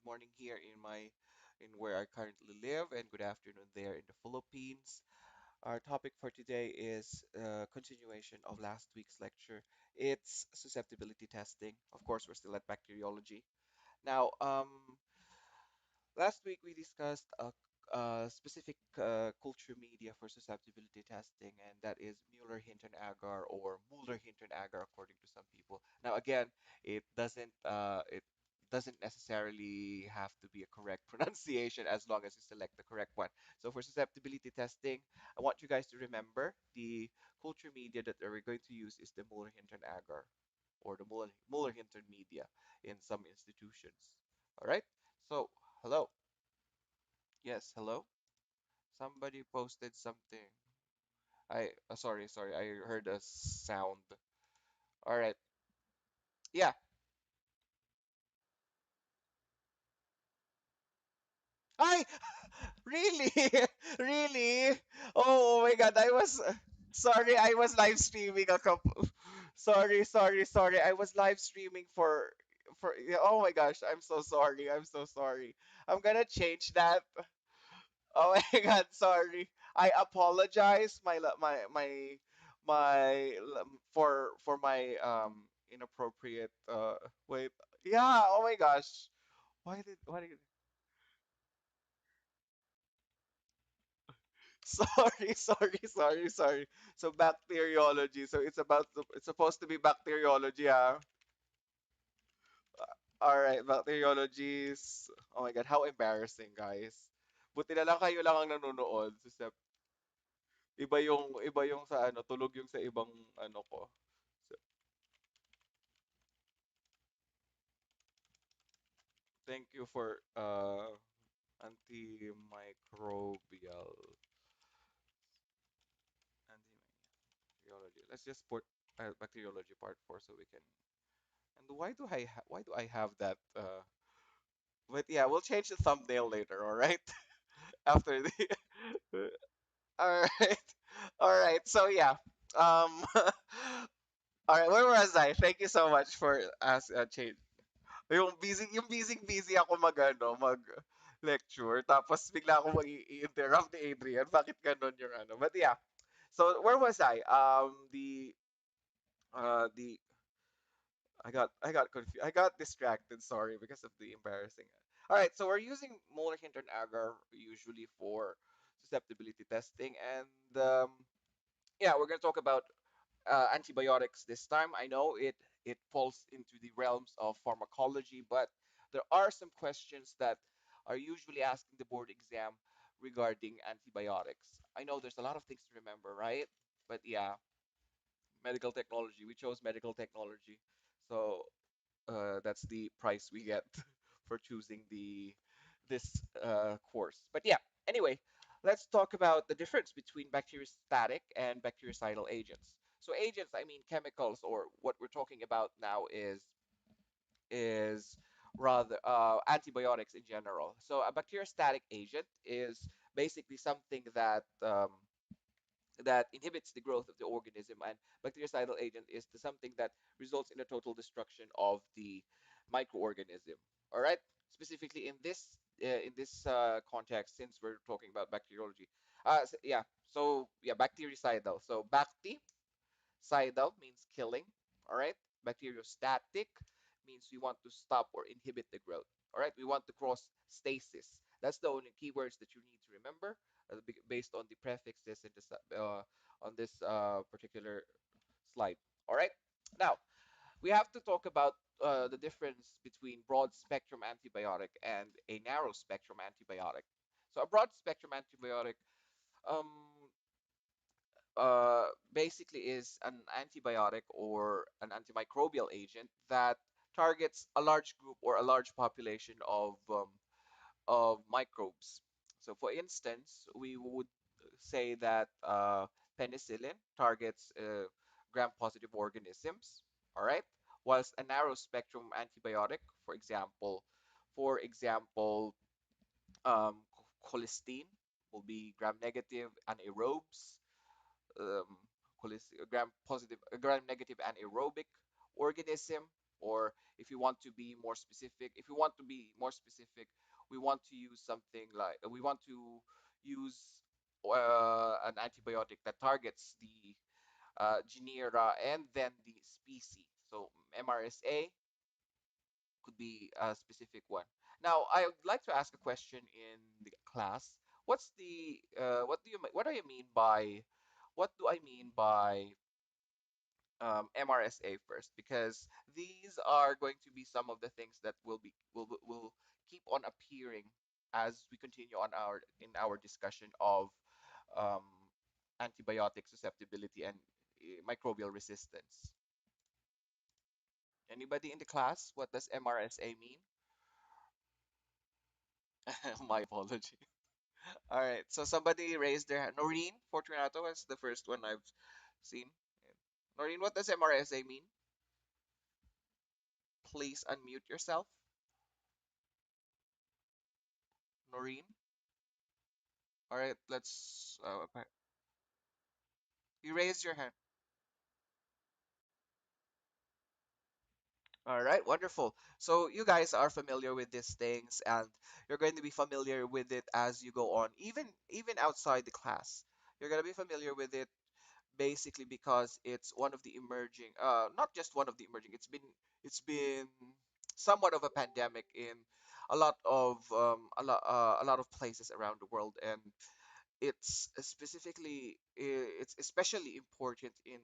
good morning here in where I currently live, and good afternoon there in the Philippines. Our topic for today is continuation of last week's lecture. It's susceptibility testing. Of course, we're still at bacteriology. Now, last week we discussed a specific culture media for susceptibility testing, and that is Mueller-Hinton agar or Mueller-Hinton agar, according to some people. Now, again, it doesn't necessarily have to be a correct pronunciation as long as you select the correct one. So for susceptibility testing, I want you guys to remember the culture media that we're going to use is the Mueller-Hinton agar or the Mueller-Hinton media in some institutions. All right. So, hello. Yes, hello. Somebody posted something. Sorry, I heard a sound. All right. Yeah. I really, really. Oh my God, I was sorry. I was live streaming a couple. Sorry. I was live streaming for. Yeah, oh my gosh, I'm so sorry. I'm so sorry. I'm gonna change that. Oh my God, sorry. I apologize for my inappropriate wait. Yeah, oh my gosh. Why did sorry. So bacteriology. So it's supposed to be bacteriology, ah. All right, bacteriologies. Oh my God, how embarrassing, guys. Buti na lang kayo lang ang nanonood. Iba yung sa ano, tulog yung sa ibang ano ko. So, thank you for antimicrobial antimicrobiology. Let's just put bacteriology part 4 so we can. And why do I have that but yeah, we'll change the thumbnail later, all right? After the all right. All right. So yeah. Um all right, where was I? Thank you so much for change. Yung busy ako mag lecture tapos bigla ako interrupt ni Adrian. Bakit ganun yung ano? But yeah. So where was I? The I got confused. I got distracted, sorry, because of the embarrassing. All right, so we're using molar Hinton agar usually for susceptibility testing and yeah, we're going to talk about antibiotics this time. I know it falls into the realms of pharmacology, but there are some questions that are usually asked in the board exam regarding antibiotics. I know there's a lot of things to remember, right? But yeah, medical technology. We chose medical technology, so that's the price we get for choosing the this course. But yeah, anyway, let's talk about the difference between bacteriostatic and bactericidal agents. So agents, I mean chemicals, or what we're talking about now is rather antibiotics in general. So a bacteriostatic agent is basically something that inhibits the growth of the organism, and bactericidal agent is something that results in a total destruction of the microorganism. All right, specifically in this context, since we're talking about bacteriology. Yeah, so yeah, bactericidal. So bacti-cidal means killing. All right, bacteriostatic means we want to stop or inhibit the growth. All right, we want to cross stasis. That's the only keywords that you need to remember based on the prefixes in this on this particular slide. All right. Now we have to talk about the difference between broad spectrum antibiotic and a narrow spectrum antibiotic. So a broad spectrum antibiotic um, basically is an antibiotic or an antimicrobial agent that targets a large group or a large population of microbes. So, for instance, we would say that penicillin targets gram-positive organisms, all right? Whilst a narrow-spectrum antibiotic, for example, um, colistin will be gram-negative anaerobes, um, gram-positive, gram-negative anaerobic organism, Or if you want to be more specific, if you want to be more specific, we want to use something like we want to use an antibiotic that targets the genera and then the species. So MRSA could be a specific one. Now, I would like to ask a question in the class. What do you mean by MRSA first? Because these are going to be some of the things that will keep on appearing as we continue on our discussion of um, antibiotic susceptibility and microbial resistance. Anybody in the class? What does MRSA mean? My apology. All right. So somebody raised their hand. Noreen Fortunato is the first one I've seen. Noreen, what does MRSA mean? Please unmute yourself. Noreen. All right. You raised your hand. All right. Wonderful. So you guys are familiar with these things, and you're going to be familiar with it as you go on, even outside the class. You're going to be familiar with it basically because it's one of the emerging not just one of the emerging, it's been somewhat of a pandemic in a lot of places around the world, and it's especially important in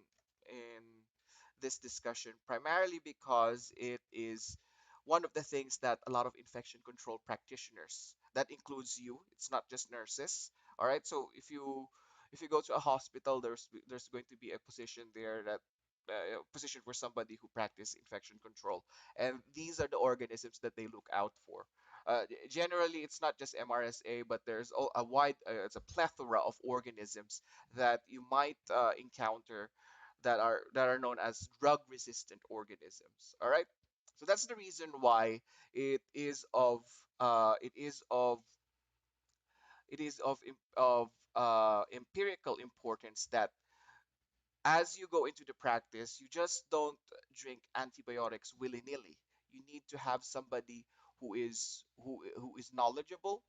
this discussion, primarily because it is one of the things that a lot of infection control practitioners, that includes you, it's not just nurses. All right, so if you go to a hospital, there's going to be a position there that position for somebody who practice infection control, and these are the organisms that they look out for. Generally, it's not just MRSA, but there's it's a plethora of organisms that you might encounter that are known as drug-resistant organisms. All right, so that's the reason why it is of uh, it is of it is of empirical importance that as you go into the practice, you just don't drink antibiotics willy-nilly. You need to have somebody who is knowledgeable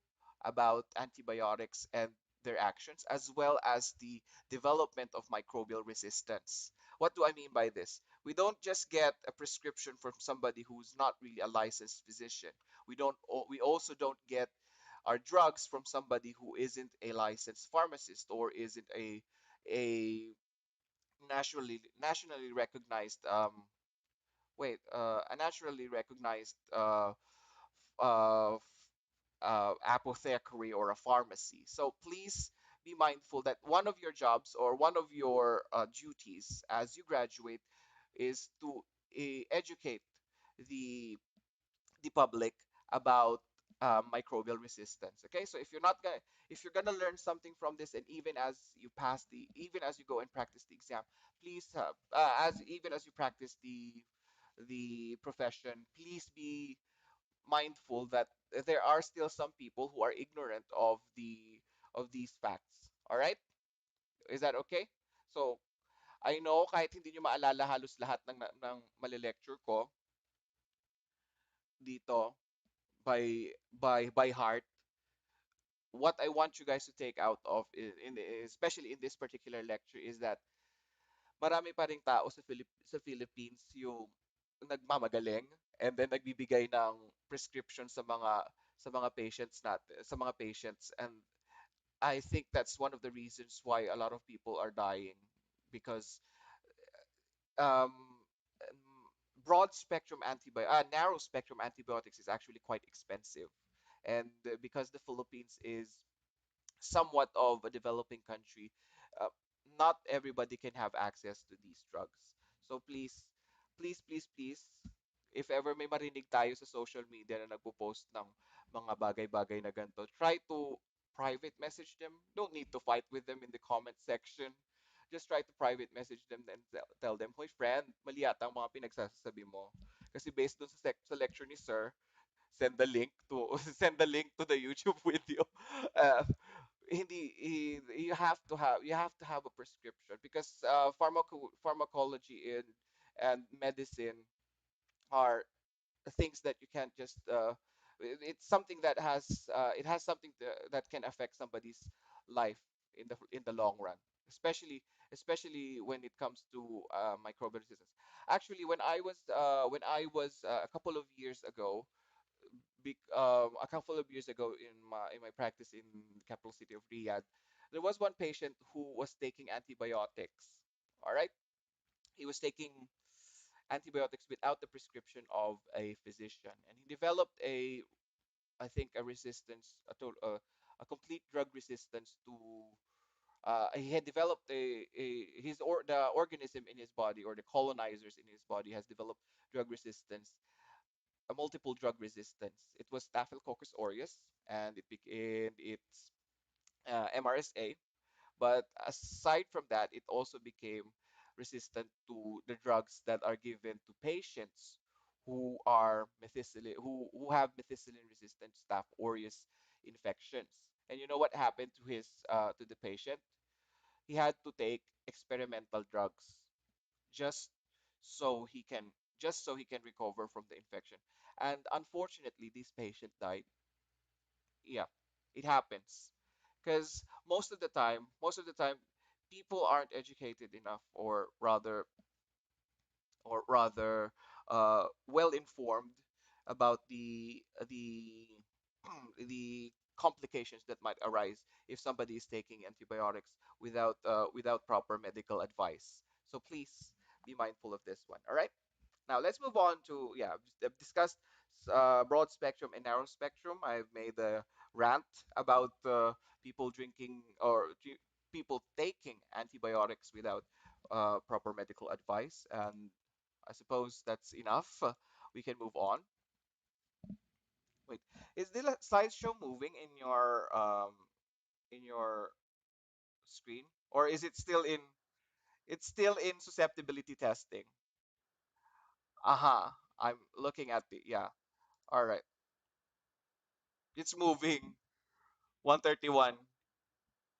about antibiotics and their actions, as well as the development of microbial resistance. What do I mean by this? We don't just get a prescription from somebody who's not really a licensed physician. We also don't get our drugs from somebody who isn't a licensed pharmacist or isn't a nationally recognized a nationally recognized uh, apothecary or a pharmacy. So please be mindful that one of your jobs or one of your duties as you graduate is to educate the the public about microbial resistance. Okay, so if you're gonna learn something from this, and even as you go and practice the exam, please as even as you practice the profession, please be mindful that there are still some people who are ignorant of these facts. All right, is that okay? So I know kahit hindi nyo maalala halos lahat ng mali-lecture ko dito by heart, what I want you guys to take out of especially in this particular lecture is that marami pa ring tao sa Philippines yung nagmamagaling and then nagbibigay ng prescription sa mga patients, and I think that's one of the reasons why a lot of people are dying because um, narrow spectrum antibiotics is actually quite expensive, and because the Philippines is somewhat of a developing country, uh, not everybody can have access to these drugs. So please, please, please, please, if ever may marinig tayo sa social media na nagpo-post ng mga bagay-bagay na ganito, try to private message them. Don't need to fight with them in the comment section. Just try to private message them and tell them, "Hoy friend, mali yata ang mga pinagsasabi mo." Kasi based dun sa lecture ni sir, send the link to send the link to the YouTube video. Uh, you have to have a prescription because pharmacology and medicine are things that you can't just it's something that has it has something that can affect somebody's life in the long run, especially when it comes to microbial resistance. Actually, when I was a couple of years ago, a couple of years ago in my practice in the capital city of Riyadh, there was one patient who was taking antibiotics. All right, he was taking antibiotics without the prescription of a physician, and he developed a, I think, a resistance, a complete drug resistance to. He had developed the organism in his body, or the colonizers in his body has developed drug resistance, a multiple drug resistance. It was Staphylococcus aureus, and it's MRSA. But aside from that, it also became resistant to the drugs that are given to patients who have methicillin resistant Staph aureus infections. And you know what happened to the patient? He had to take experimental drugs just so he can so he can recover from the infection. And unfortunately, this patient died. Yeah, it happens. Because most of the time, people aren't educated enough, or rather, well informed about the complications that might arise if somebody is taking antibiotics without proper medical advice. So please be mindful of this one. All right. Now let's move on to, yeah, I've discussed broad spectrum and narrow spectrum. I've made a rant about people drinking people taking antibiotics without proper medical advice, and I suppose that's enough. We can move on. Wait, is the slideshow moving in your screen, or is it still in? It's still in susceptibility testing. Aha, I'm looking at the, yeah. All right. It's moving. 131.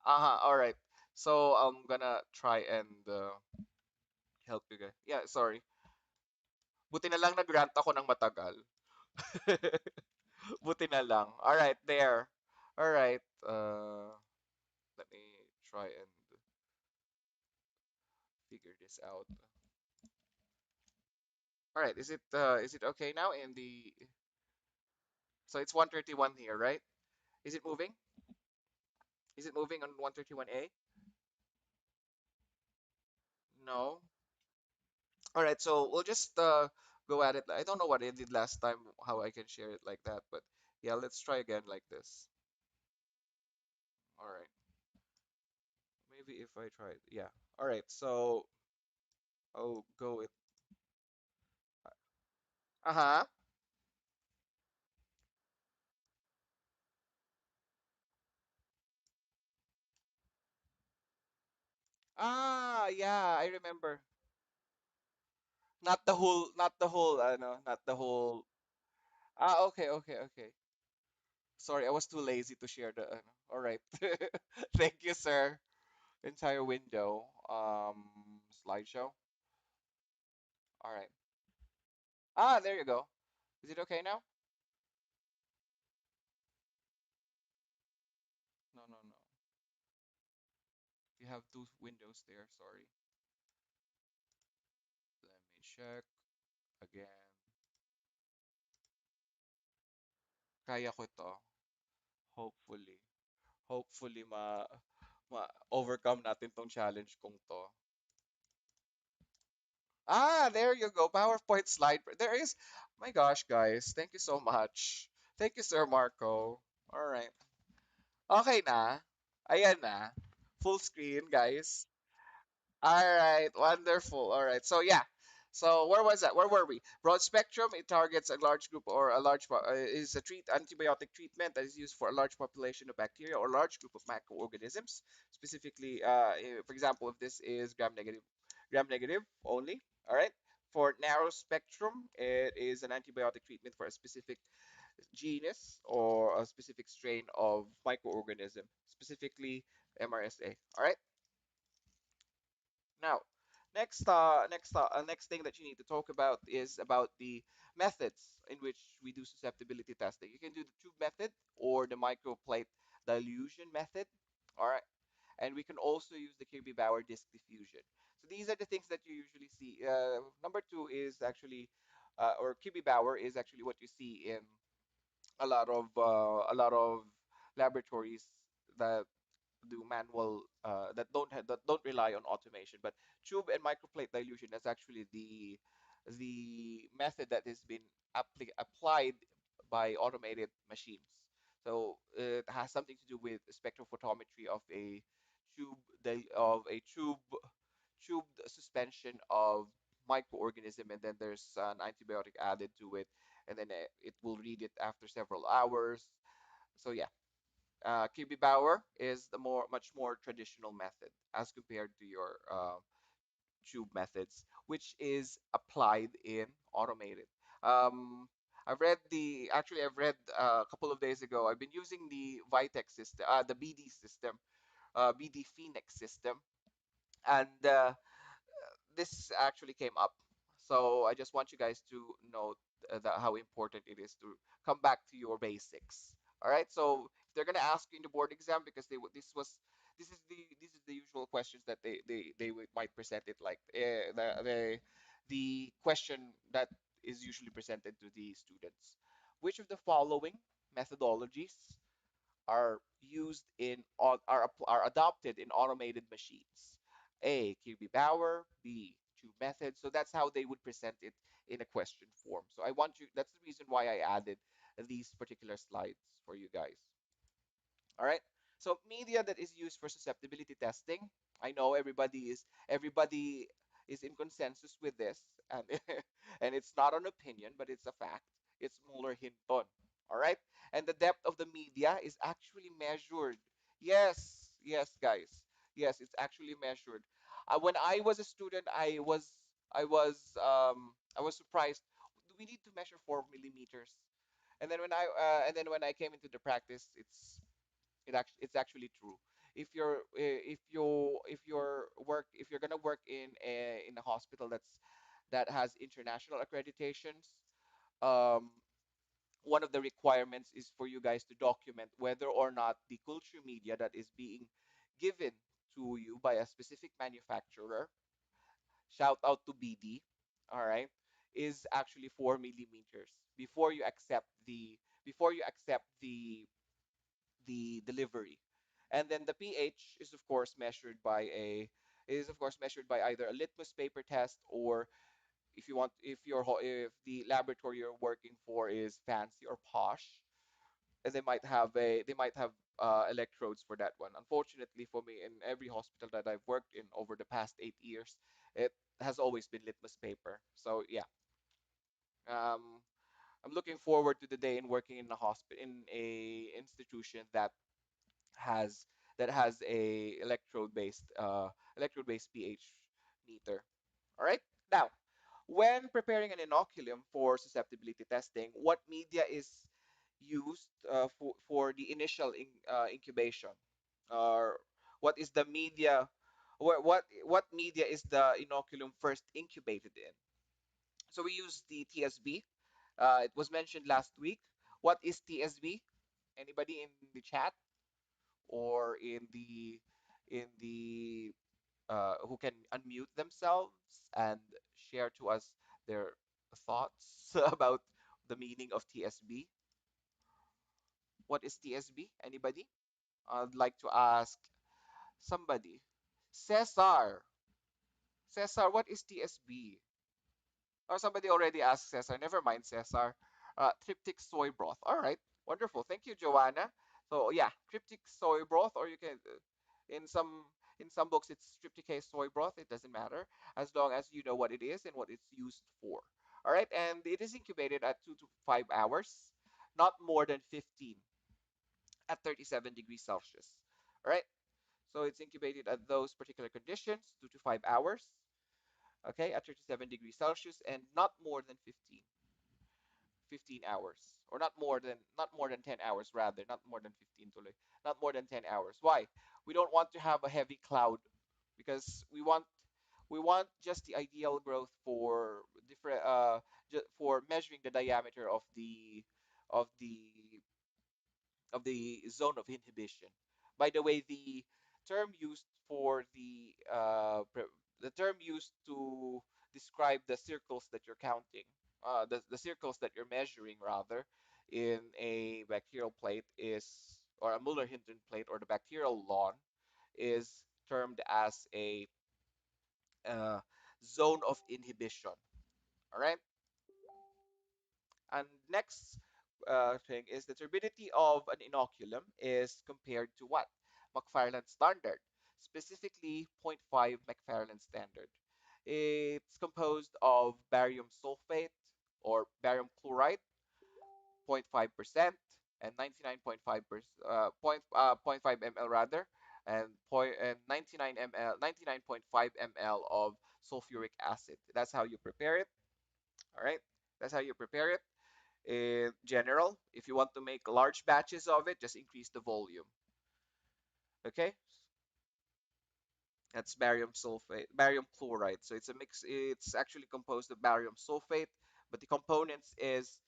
Aha, all right. So I'm gonna try and help you guys. Yeah, sorry. Buti na lang nag-rant ako ng matagal. Buti na lang. All right, there. All right. Let me try and figure this out. All right, is it okay now in the so it's 131 here, right? Is it moving? Is it moving on 131A? No. All right, so we'll just go at it. I don't know what I did last time, how I can share it like that, but yeah, let's try again like this. All right, maybe if I try it, yeah. All right, so I'll go with, uh-huh. Ah, yeah, I remember. Not the whole. Ah, okay, okay, okay. Sorry, I was too lazy to share the, all right. Thank you, sir. Entire window, slideshow. All right. Ah, there you go. Is it okay now? No, no, no. You have two windows there, sorry. Let me check again. Kaya ko to. Hopefully. Hopefully overcome natin tong challenge kong to. Ah, there you go. PowerPoint slide. There is. My gosh, guys. Thank you so much. Thank you, Sir Marco. All right. Okay na. Ayan na. Full screen, guys. All right, wonderful. All right, so yeah, so where was that? Where were we? Broad spectrum. It targets a large group or a is a antibiotic treatment that is used for a large population of bacteria or large group of microorganisms. Specifically, for example, if this is gram negative only. All right. For narrow spectrum, it is an antibiotic treatment for a specific genus or a specific strain of microorganism, specifically MRSA. All right. Now, Next thing that you need to talk about is about the methods in which we do susceptibility testing. You can do the tube method or the microplate dilution method. All right, and we can also use the Kirby-Bauer disk diffusion. So these are the things that you usually see. Number two is actually, or Kirby-Bauer is actually what you see in a lot of laboratories that do manual that don't rely on automation. But tube and microplate dilution is actually the method that has been applied by automated machines. So it has something to do with spectrophotometry of a tubed suspension of microorganism, and then there's an antibiotic added to it, and then it will read it after several hours. So yeah, Kirby Bauer is the much more traditional method as compared to your tube methods, which is applied in automated. Um, I've read a couple of days ago. I've been using the Vitex system, the BD system, BD Phoenix system, and this actually came up. So I just want you guys to know how important it is to come back to your basics. All right. So if they're gonna ask you in the board exam, because this is the usual questions that might present it like the question that is usually presented to the students. Which of the following methodologies are used in are adopted in automated machines? A. Kirby Bauer. B. Tube method. So that's how they would present it in a question form. So I want you. That's the reason why I added these particular slides for you guys. All right. So media that is used for susceptibility testing. I know everybody is in consensus with this, and and it's not an opinion, but it's a fact. It's Muller Hinton. All right. And the depth of the media is actually measured. Yes, yes, guys. Yes, it's actually measured. When I was a student, I was surprised. Do we need to measure 4 millimeters? And then when I came into the practice, it's actually true. If you're gonna work in a hospital that has international accreditations, um, one of the requirements is for you guys to document whether or not the culture media that is being given to you by a specific manufacturer, shout out to BD, all right, is actually 4 millimeters before you accept the delivery. And then the pH is of course measured by either a litmus paper test, or if the laboratory you're working for is fancy or posh, they might have electrodes for that one. Unfortunately for me, in every hospital that I've worked in over the past 8 years, it has always been litmus paper. So yeah, um, I'm looking forward to the day in working in a hospital in a institution has that has a electrode based pH meter. All right. Now, when preparing an inoculum for susceptibility testing, what media is used for the initial incubation? Or what is the media? What media is the inoculum first incubated in? So we use the TSB. It was mentioned last week. What is TSB? Anybody in the chat or in the who can unmute themselves and share to us their thoughts about the meaning of TSB? What is TSB? Anybody? I'd like to ask somebody. Cesar. Cesar, what is TSB? Or somebody already asked Cesar. Never mind, Cesar. Tryptic soy broth. All right. Wonderful. Thank you, Joanna. So yeah, tryptic soy broth, or you can in some in some books it's tryptic soy broth. It doesn't matter as long as you know what it is and what it's used for. All right, and it is incubated at 2 to 5 hours, not more than 15 at 37 degrees Celsius. All right, so it's incubated at those particular conditions, 2 to 5 hours. Okay, at 37 degrees Celsius, and not more than 15 hours, or not more than 10 hours, rather, not more than 15 tuloy, not more than 10 hours. Why? We don't want to have a heavy cloud, because We want just the ideal growth for different for measuring the diameter of the of the zone of inhibition. By the way, term used for the term used to describe the circles that you're counting, the circles that you're measuring rather, in a bacterial plate is, or a Muller-Hinton plate, or the bacterial lawn, is termed as a uh, zone of inhibition. All right. And next thing is the turbidity of an inoculum is compared to what? McFarland standard, specifically zero point 0.5 McFarland standard. It's composed of barium sulfate or barium chloride, 0.5%, and 99.5%, 0.5 ml rather, and 99 ml, 99.5 ml of sulfuric acid. That's how you prepare it. All right. That's how you prepare it. In general, if you want to make large batches of it, just increase the volume. Okay, that's barium sulfate, barium chloride. So it's a mix. It's actually composed of barium sulfate, but the components is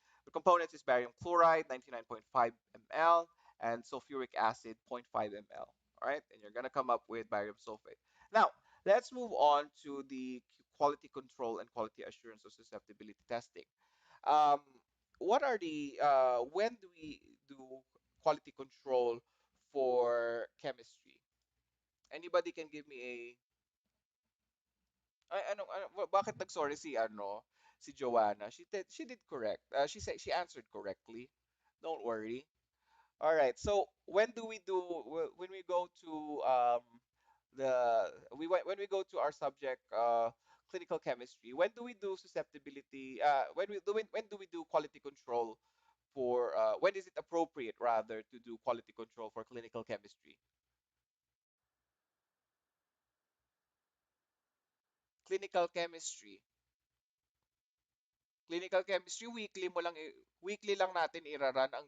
barium chloride, 99.5 ml, and sulfuric acid, zero point 0.5 ml. All right, and you're gonna come up with barium sulfate. Now let's move on to the quality control and quality assurance of susceptibility testing. Um, what are the when do we do quality control for chemistry? Anybody can give me bakit nag-sorry si si Joanna? She did correct. She answered correctly. Don't worry. All right. So when we go to when we go to our subject, clinical chemistry, when do we do susceptibility? When do we do quality control for when is it appropriate rather to do quality control for clinical chemistry? Clinical chemistry. Clinical chemistry, weekly lang natin iraran ang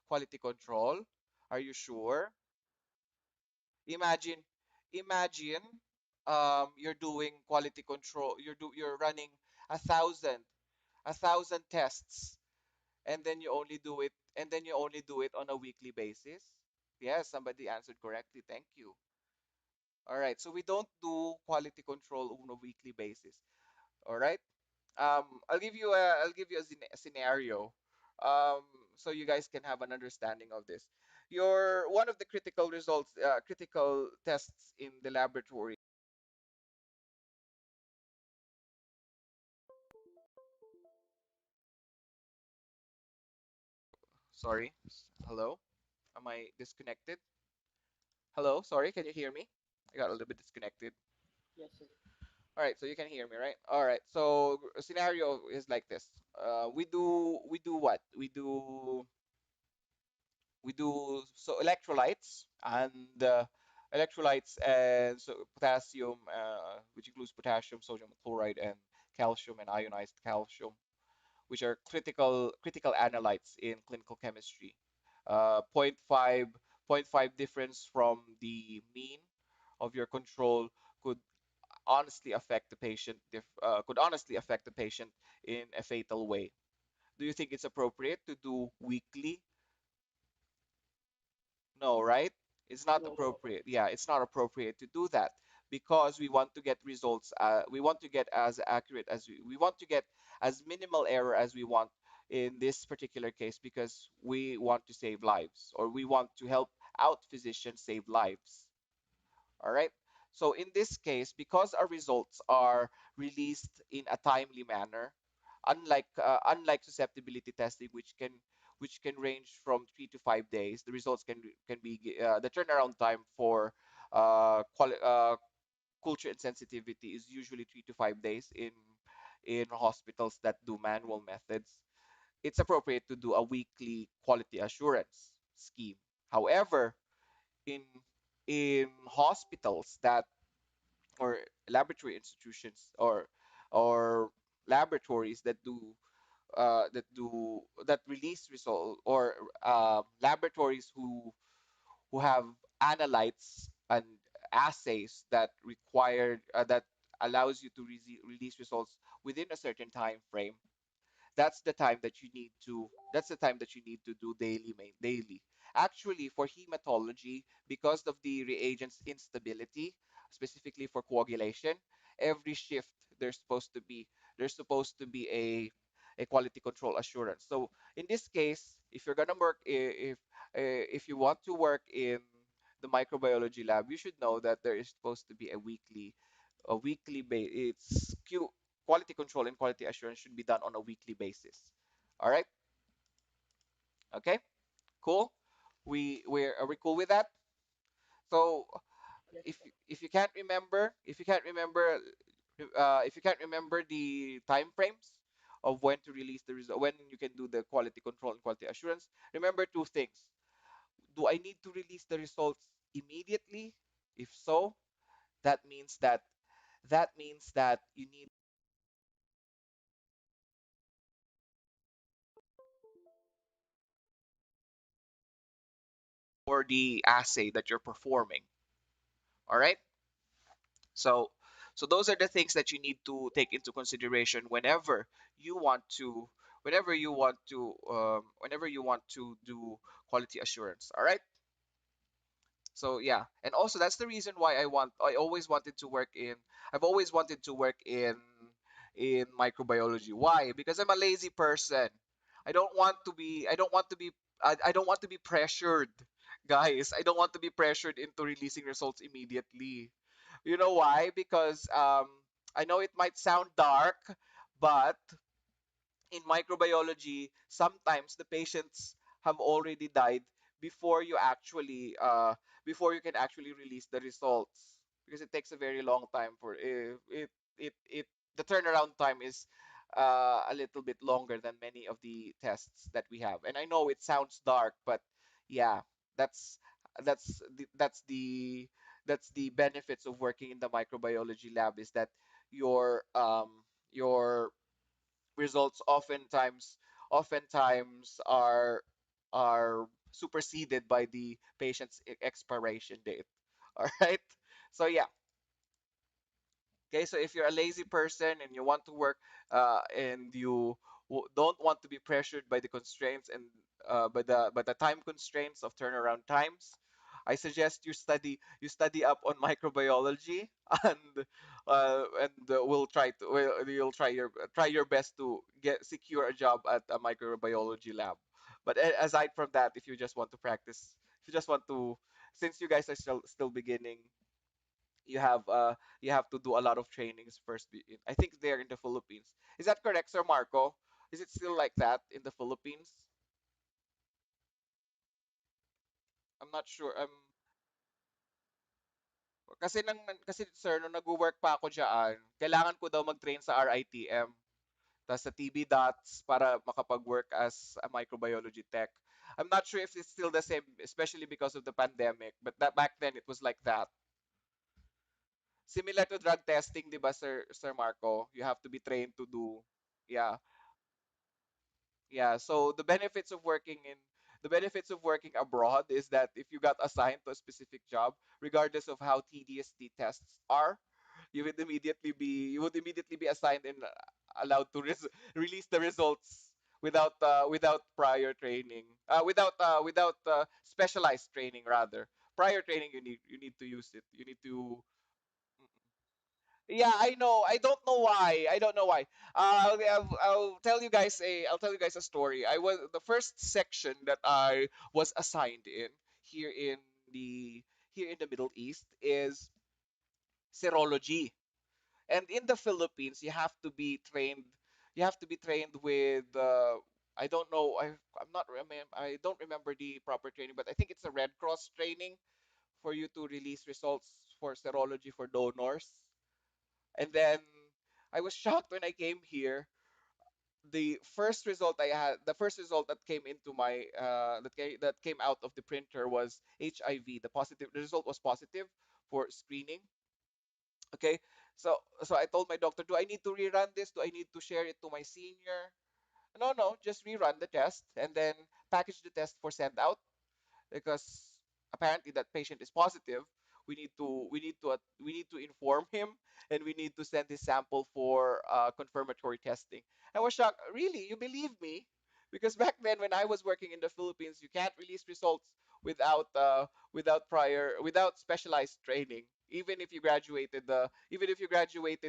quality control. Are you sure? Imagine, imagine, you're doing quality control. You're running a thousand, a thousand tests, and then you only do it on a weekly basis. Yes, somebody answered correctly. Thank you. All right, so we don't do quality control on a weekly basis. All right. I'll give you a scenario, um, so you guys can have an understanding of this. Your one of the critical tests in the laboratory. Sorry. Hello. Am I disconnected? Hello. Sorry. Can you hear me? I got a little bit disconnected. Yes, sir. All right. So you can hear me, right? All right. So a scenario is like this. We do what? So electrolytes and so potassium, which includes potassium, sodium chloride, and calcium and ionized calcium, which are critical analytes in clinical chemistry. Point 0.5 difference from the mean of your control could could honestly affect the patient in a fatal way. Do you think it's appropriate to do weekly? No, right? It's not No. appropriate. Yeah, it's not appropriate to do that because we want to get results. We want to get as accurate as we want to get as minimal error as we want in this particular case because we want to save lives or we want to help out physicians save lives. All right. So in this case, because our results are released in a timely manner, unlike susceptibility testing, which can range from 3 to 5 days, the results can be the turnaround time for culture and sensitivity is usually 3 to 5 days in hospitals that do manual methods. It's appropriate to do a weekly quality assurance scheme. However, in hospitals that or laboratory institutions or laboratories that release result or laboratories who have analytes and assays that required that allows you to release results within a certain time frame, that's the time that you need to do daily. Actually, for hematology, because of the reagent's instability, specifically for coagulation, every shift there's supposed to be a quality control assurance. So in this case, if you're gonna work if you want to work in the microbiology lab, you should know that there is supposed to be it's quality control and quality assurance should be done on a weekly basis. All right. Okay. Cool. Are we cool with that? So if you can't remember if you can't remember the time frames of when to release the result, when you can do the quality control and quality assurance, remember two things. Do I need to release the results immediately? If so, that means that you need for the assay that you're performing. All right. So, those are the things that you need to take into consideration you want to, whenever you want to do quality assurance. All right. So yeah, and also that's the reason why I always wanted to work in I've always wanted to work in microbiology. Why? Because I'm a lazy person. I don't want to be pressured, guys. I don't want to be pressured into releasing results immediately. You know why? Because I know it might sound dark, but in microbiology, sometimes the patients have already died before before you can actually release the results, because it takes a very long time for it the turnaround time is a little bit longer than many of the tests that we have. And I know it sounds dark, but yeah, that's that's the benefits of working in the microbiology lab, is that your results oftentimes are superseded by the patient's expiration date. All right. So yeah. Okay, so if you're a lazy person and you want to work and you don't want to be pressured by the constraints and by the time constraints of turnaround times, I suggest you study up on microbiology and you'll try your best to get secure a job at a microbiology lab. But aside from that, if you just want to practice, if you just want to, since you guys are still beginning, you have to do a lot of trainings first. I think they're in the Philippines. Is that correct, Sir Marco? Is it still like that in the Philippines? I'm not sure. Kasi sir, nung nag-work pa ako diyan, kailangan ko daw mag-train sa RITM, tas sa TB Dots para makapag-work as a microbiology tech. I'm not sure if it's still the same, especially because of the pandemic, but that back then it was like that. Similar to drug testing, 'di ba, Sir Marco? You have to be trained to do. Yeah. Yeah, so the benefits of working abroad is that if you got assigned to a specific job, regardless of how tedious the tests are, you would immediately be assigned and allowed to release the results without prior training, without specialized training rather. Prior training, you need to use it. You need to. Yeah, I know. I don't know why. I don't know why. I'll tell you guys a story. I was the first section that I was assigned in here in the Middle East is serology. And in the Philippines, you have to be trained. You have to be trained with. I don't know. I'm not. I don't remember the proper training, but I think it's a Red Cross training for you to release results for serology for donors. And then I was shocked when I came here. The first result that came into my that came out of the printer was HIV. The result was positive for screening. Okay, so I told my doctor, do I need to rerun this? Do I need to share it to my senior? No, no, just rerun the test and then package the test for send out, because apparently that patient is positive. we need to inform him, and we need to send his sample for confirmatory testing. I was shocked. Really, you believe me? Because back then, when I was working in the Philippines, you can't release results without specialized training. Even if you graduated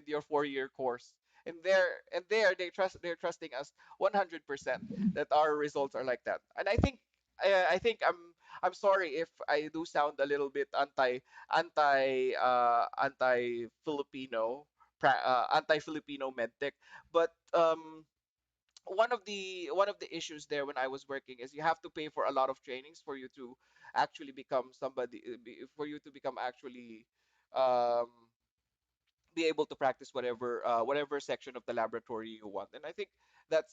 your 4-year course, and there they're trusting us 100% that our results are like that. And I think I'm sorry if I do sound a little bit anti Filipino, anti Filipino medtech, but one of the issues there when I was working is you have to pay for a lot of trainings for you to actually become somebody, for you to become actually um, be able to practice whatever section of the laboratory you want. And I think that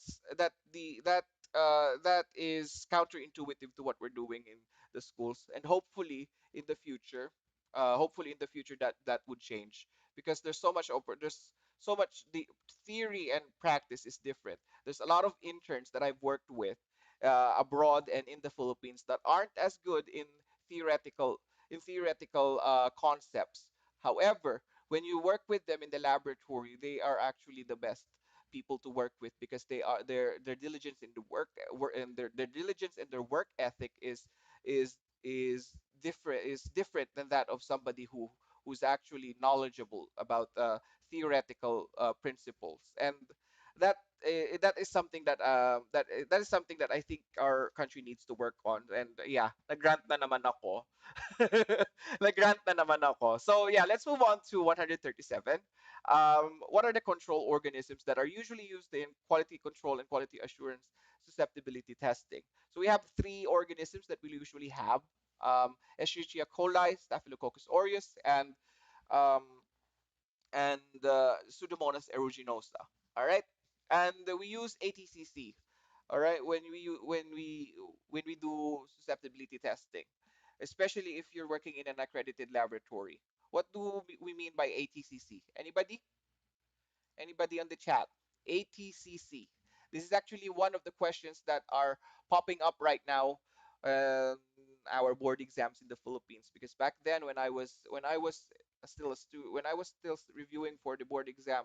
is counterintuitive to what we're doing in the schools. And hopefully in the future that would change, because there's so much the theory and practice is different. There's a lot of interns that I've worked with abroad and in the Philippines that aren't as good theoretical in theoretical concepts. However, when you work with them in the laboratory, they are actually the best people to work with, because their diligence in the and their diligence and their work ethic is is different than that of somebody who's actually knowledgeable about theoretical principles. And that is something that I think our country needs to work on. And yeah, nag-grant na naman ako. Nag-grant na naman ako. So yeah, let's move on to 137. What are the control organisms that are usually used in quality control and quality assurance susceptibility testing? So we have three organisms that we usually have: Escherichia coli, Staphylococcus aureus, um, and Pseudomonas aeruginosa. All right, and we use ATCC. All right, when we do susceptibility testing, especially if you're working in an accredited laboratory. What do we mean by ATCC? Anybody on the chat? ATCC. This is actually one of the questions that are popping up right now, um, our board exams in the Philippines. Because back then, when I was still a student, when I was still reviewing for the board exam,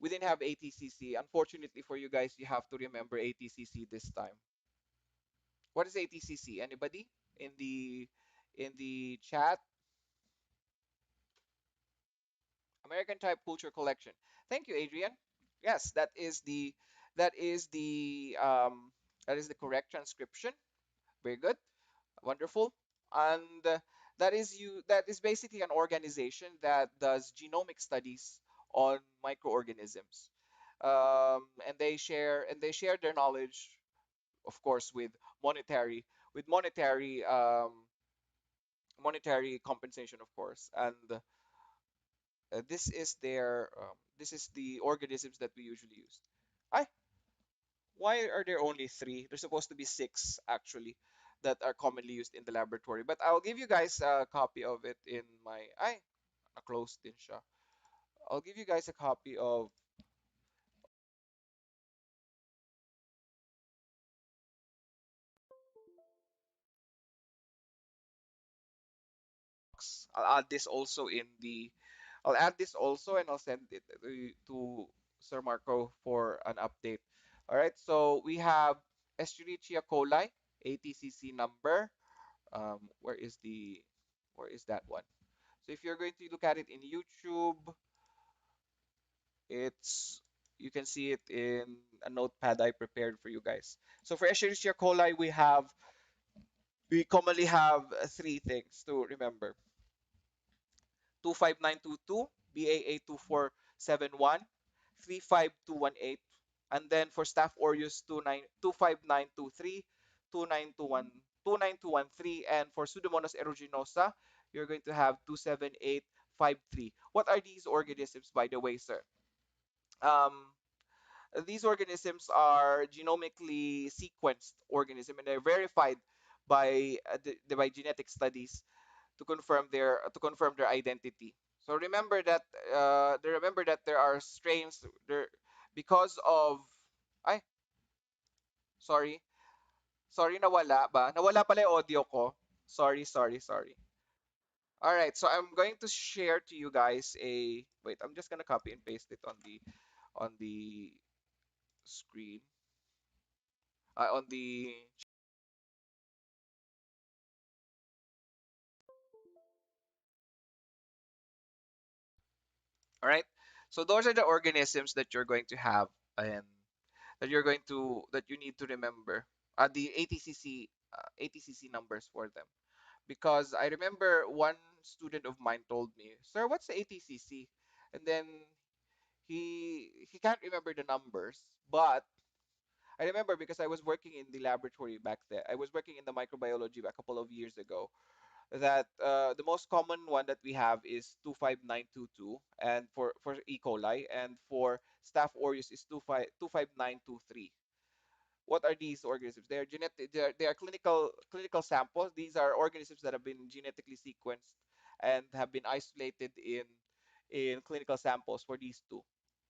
we didn't have ATCC. Unfortunately for you guys, you have to remember ATCC this time. What is ATCC? Anybody in the chat? American Type Culture Collection. Thank you, Adrian. Yes, that is the um, that is the correct transcription. Very good, wonderful. And that is basically an organization that does genomic studies on microorganisms, and they share their knowledge, of course, monetary with monetary compensation, of course. And this is the organisms that we usually use. I Why are there only three? There's supposed to be six, actually, that are commonly used in the laboratory. But I'll give you guys a copy of it in my na-close din siya. I'll give you guys a copy of I'll add this also in the I'll add this also, and I'll send it to Sir Marco for an update. All right, so we have Escherichia coli, ATCC number. Where is that one? So if you're going to look at it in YouTube, it's you can see it in a notepad I prepared for you guys. So for Escherichia coli, we commonly have three things to remember: 25922, BAA 2471, 35218, and then for Staph aureus 25923, 29213, and for Pseudomonas aeruginosa, you're going to have 27853. What are these organisms, by the way, sir? Um, these organisms are genomically sequenced organisms, and they're verified by genetic studies to confirm their identity. So remember that there are strains there because of ay sorry sorry, nawala ba? Nawala pala yung audio ko. Sorry. All right, so I'm going to share to you guys a wait. I'm just gonna copy and paste it on the screen. On the All right. So those are the organisms that you're going to have and that you need to remember. The ATCC numbers for them. Because I remember one student of mine told me, "Sir, what's the ATCC?" And then he can't remember the numbers, but I remember because I was working in the laboratory back then. I was working in the microbiology a couple of years ago. That the most common one that we have is 25922, and for E. coli, and for Staph aureus is 25923. What are these organisms? They are they are clinical samples. These are organisms that have been genetically sequenced and have been isolated in clinical samples for these two.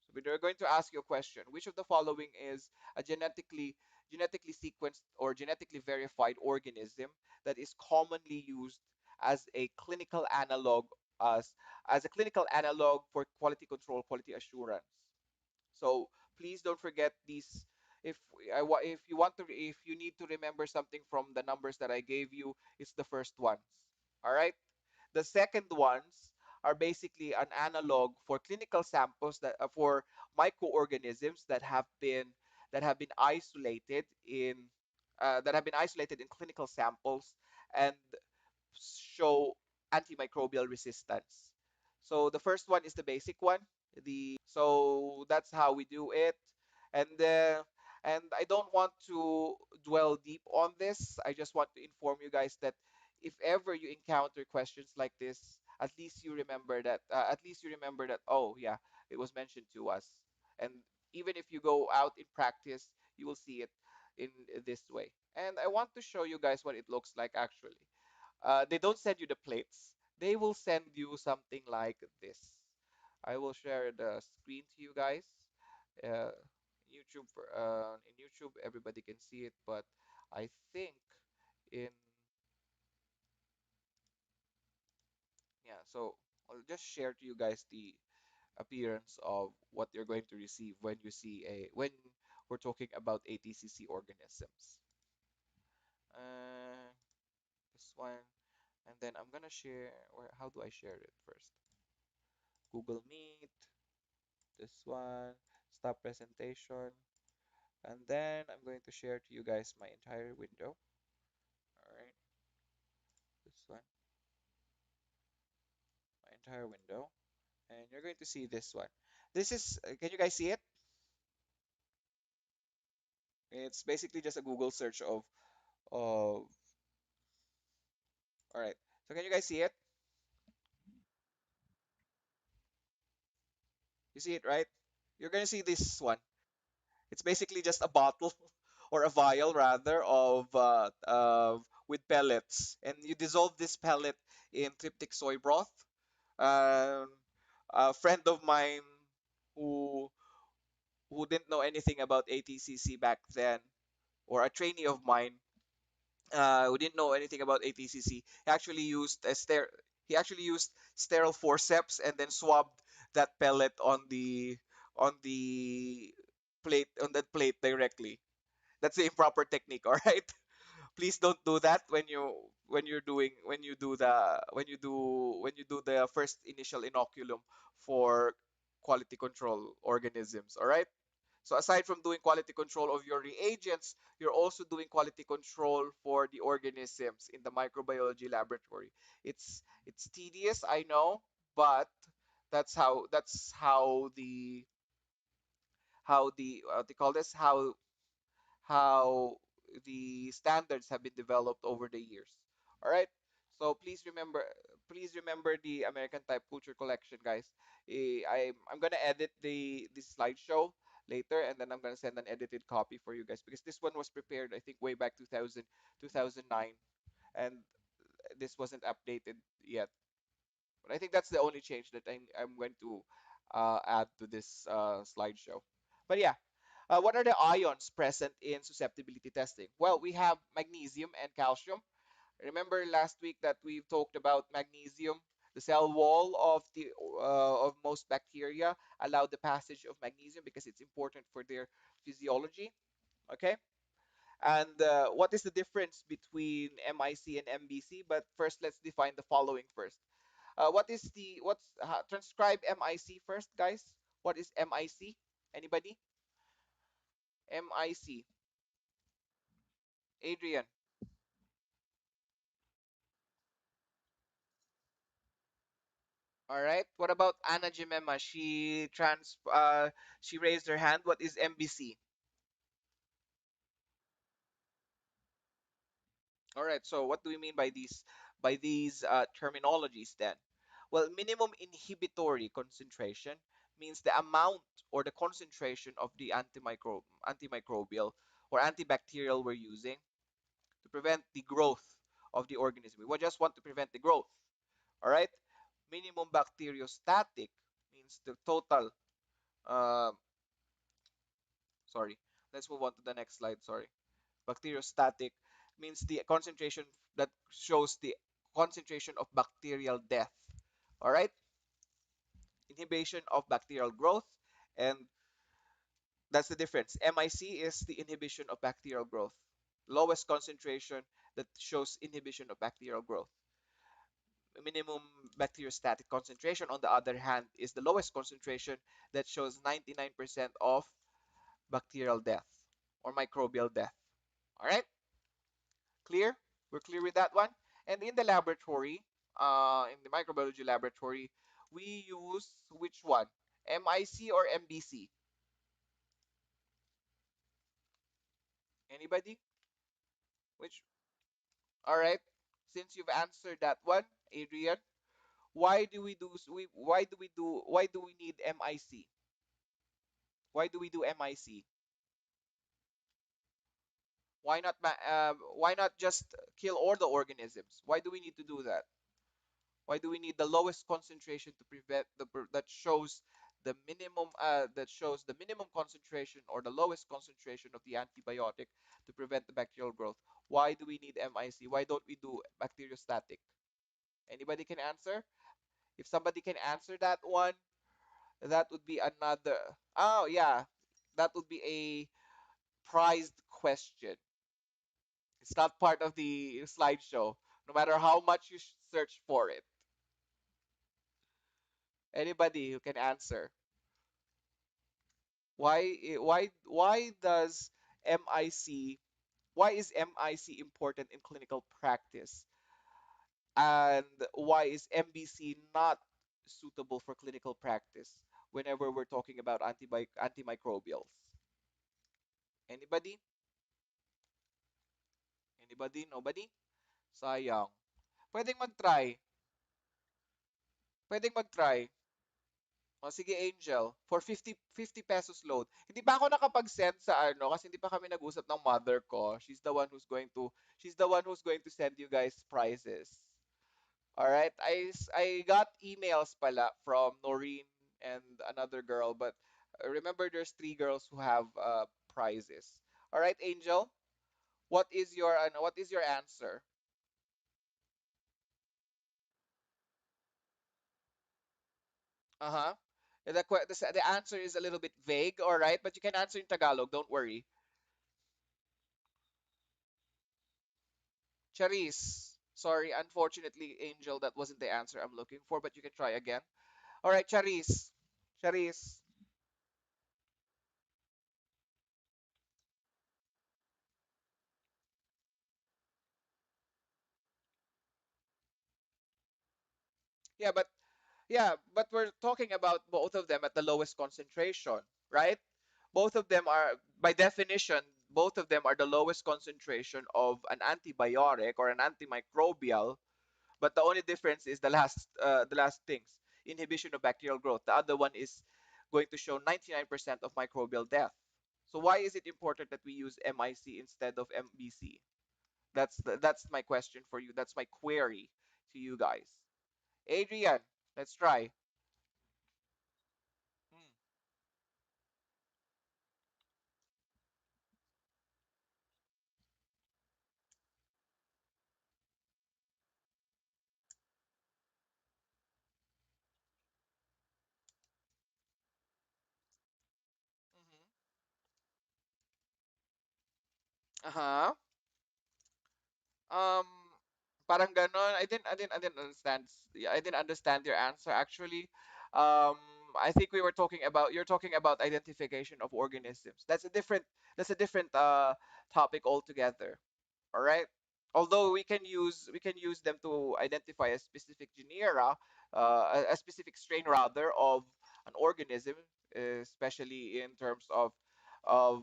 So we're going to ask you a question. Which of the following is a genetically sequenced or genetically verified organism that is commonly used as a clinical analog as a clinical analog for quality control, quality assurance? So please don't forget these. If you want to, if you need to remember something from the numbers that I gave you, it's the first ones. All right. The second ones are basically an analog for clinical samples for microorganisms that have been isolated in clinical samples and show antimicrobial resistance. So the first one is the basic one. So that's how we do it. And I don't want to dwell deep on this. I just want to inform you guys that if ever you encounter questions like this, at least you remember that, oh yeah, it was mentioned to us. And even if you go out in practice, you will see it in this way. And I want to show you guys what it looks like actually. They don't send you the plates. They will send you something like this. I will share the screen to you guys. Uh, in YouTube, everybody can see it, but I think in yeah. So I'll just share to you guys the appearance of what you're going to receive when we're talking about ATCC organisms. Uh, this one, and then I'm gonna share. Or how do I share it first? Google Meet. This one, stop presentation, and then I'm going to share to you guys my entire window. All right, this one, my entire window, and you're going to see this one. This is, can you guys see it? It's basically just a Google search of, all right. So can you guys see it? You see it, right? You're gonna see this one. It's basically just a bottle or a vial rather of with pellets, and you dissolve this pellet in tryptic soy broth. Um, a friend of mine who who didn't know anything about ATCC back then, or a trainee of mine who didn't know anything about ATCC, he actually used sterile forceps and then swabbed that pellet on the on that plate directly. That's the improper technique, all right? Please don't do that when you do the first initial inoculum for quality control organisms, all right? So aside from doing quality control of your reagents, you're also doing quality control for the organisms in the microbiology laboratory. It's tedious, I know, but that's how the what they call this how the standards have been developed over the years. All right. So please remember the American Type Culture Collection, guys. I'm gonna edit the this slideshow later, and then I'm gonna send an edited copy for you guys because this one was prepared, I think, way back 2009, and this wasn't updated yet. But I think that's the only change that I'm going to add to this slideshow. But yeah, what are the ions present in susceptibility testing? Well, we have magnesium and calcium. Remember last week that we talked about magnesium? The cell wall of most bacteria allow the passage of magnesium because it's important for their physiology. Okay, and what is the difference between MIC and MBC? But first, let's define the following first. Transcribe MIC first, guys? What is MIC? Anybody? MIC. Adrian. All right. What about Anna Jemima? She raised her hand. What is MBC? All right. So what do we mean by these terminologies then? Well, minimum inhibitory concentration means the amount or the concentration of the antimicrobial or antibacterial we're using to prevent the growth of the organism. We just want to prevent the growth. All right. Minimum bacteriostatic means the total. Uh, sorry. Let's move on to the next slide. Sorry. Bacteriostatic means the concentration that shows the concentration of bacterial death. All right, inhibition of bacterial growth, and that's the difference. MIC is the inhibition of bacterial growth, lowest concentration that shows inhibition of bacterial growth. Minimum bacteriostatic concentration, on the other hand, is the lowest concentration that shows 99% of bacterial death or microbial death. All right. Clear? We're clear with that one? And in the laboratory, in the microbiology laboratory, we use which one? MIC or MBC? Anybody? Which? All right. Since you've answered that one, Adrian, why do we need MIC? Why do we do MIC? Why not just kill all the organisms? Why do we need to do that? Why do we need the lowest concentration to prevent that shows the minimum concentration or the lowest concentration of the antibiotic to prevent the bacterial growth? Why do we need MIC? Why don't we do bacteriostatic? Anybody can answer? If somebody can answer that one, that would be another. Oh yeah, that would be a prized question. It's not part of the slideshow, no matter how much you search for it. Anybody who can answer? Why does MIC why is MIC important in clinical practice? And why is MBC not suitable for clinical practice whenever we're talking about antimicrobials? Anybody? Anybody? Nobody? Sayang. Pwedeng mag-try. Pwedeng mag-try. O sige, Angel, for 50 pesos load. Hindi pa ako nakapag-send sa ano kasi hindi pa kami nag-usap ng mother ko. She's the one who's going to send you guys prizes. All right? I got emails pala from Noreen and another girl, but remember there's three girls who have prizes. All right, Angel, what is your answer? Uh-huh. The answer is a little bit vague, all right, but you can answer in Tagalog, don't worry. Charis. Sorry, unfortunately, Angel, that wasn't the answer I'm looking for, but you can try again. All right, Charis. Charis. Yeah, but we're talking about both of them at the lowest concentration, right? Both of them are, by definition, both of them are the lowest concentration of an antibiotic or an antimicrobial. But the only difference is the last things, inhibition of bacterial growth. The other one is going to show 99% of microbial death. So why is it important that we use MIC instead of MBC? That's my question for you. That's my query to you guys. Adrian, let's try. Hmm. Uh-huh. Um, parang ganon. I didn't understand. Yeah, I didn't understand your answer actually. Um, I think we were talking about you're talking about identification of organisms. That's a different topic altogether. All right. Although we can use them to identify a specific genera, a specific strain rather of an organism, especially in terms of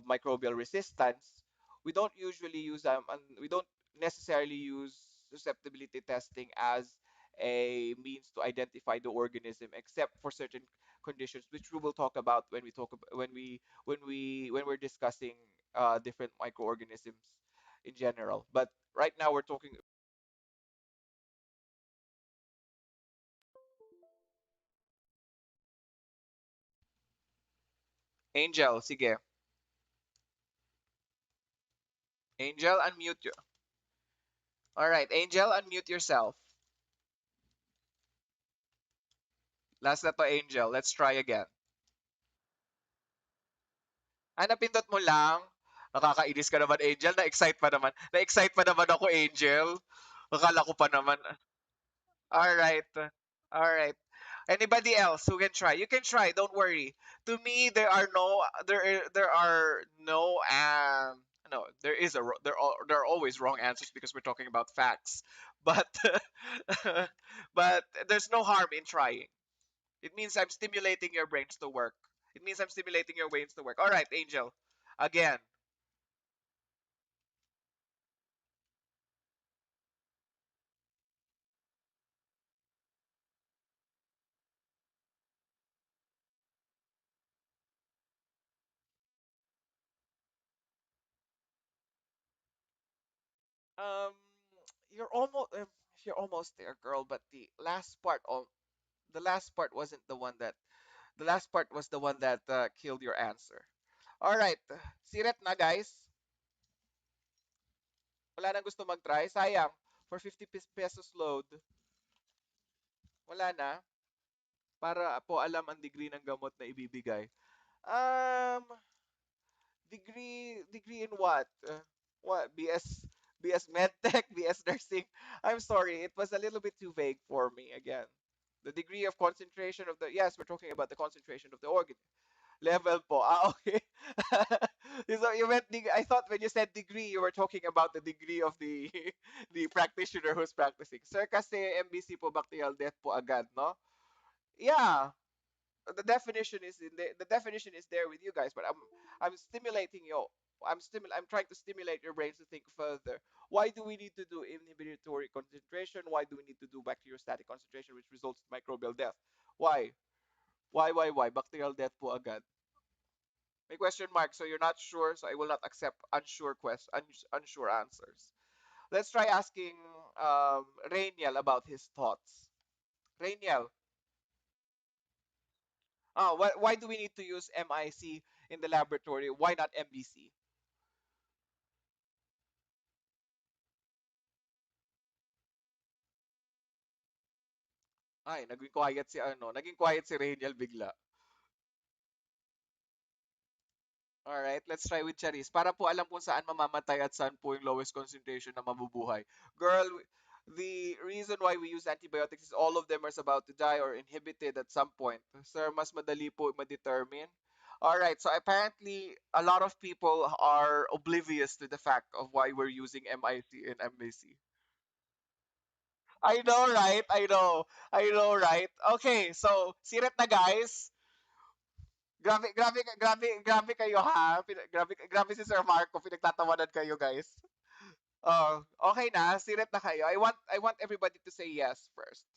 microbial resistance. We don't usually use and we don't necessarily use susceptibility testing as a means to identify the organism, except for certain conditions, which we will talk about when we talk about when we're discussing different microorganisms in general. But right now we're talking Angel. Sige. Angel, unmute you. All right, Angel, unmute yourself. Last na to, Angel. Let's try again. Napindot mo lang. Nakakainis ka naman, Angel. Na-excite pa naman. Na-excite pa naman ako, Angel. Akala ko pa naman. All right. All right. Anybody else who can try? You can try. Don't worry. To me, there are no no, there is a there are always wrong answers because we're talking about facts. But but there's no harm in trying. It means I'm stimulating your brains to work. It means I'm stimulating your brains to work. All right, Angel. Again. Um, you're almost there, girl. But the last part wasn't the one that the last part was the one that killed your answer. All right, siret na guys. Wala nang gusto mag-try. Sayang. For 50 pesos load, wala na. Para po alam ang degree ng gamot na ibibigay. Um, degree in what? What? BS medtech, BS nursing. I'm sorry, it was a little bit too vague for me again. The degree of concentration of the yes, we're talking about the concentration of the organ. Level po. Okay. So you meant I thought when you said degree, you were talking about the degree of the the practitioner who's practicing. Sir, kasi MBC po bacterial death po agad, no? Yeah, the definition is there with you guys, but I'm stimulating you. I'm trying to stimulate your brains to think further. Why do we need to do inhibitory concentration? Why do we need to do bacteriostatic concentration, which results in microbial death? Why? Why? Bacterial death po agad. May question mark, so you're not sure, so I will not accept unsure answers. Let's try asking Rainiel about his thoughts. Rainiel, why do we need to use MIC in the laboratory? Why not MBC? Ay, naging quiet si Rainiel bigla. Alright, let's try with Charis. Para po alam kung saan mamamatay at saan po yung lowest concentration na mabubuhay. Girl, the reason why we use antibiotics is all of them are about to die or inhibited at some point. Sir, mas madali po ma-determine. Alright, so apparently a lot of people are oblivious to the fact of why we're using MIC and MBC. I know, right? I know, right? Okay, so sirit na guys. Grabe kayo ha. Grabe si Sir Marco, pinagtatawanan kayo guys. Oh, okay na, sirit na kayo. I want everybody to say yes first.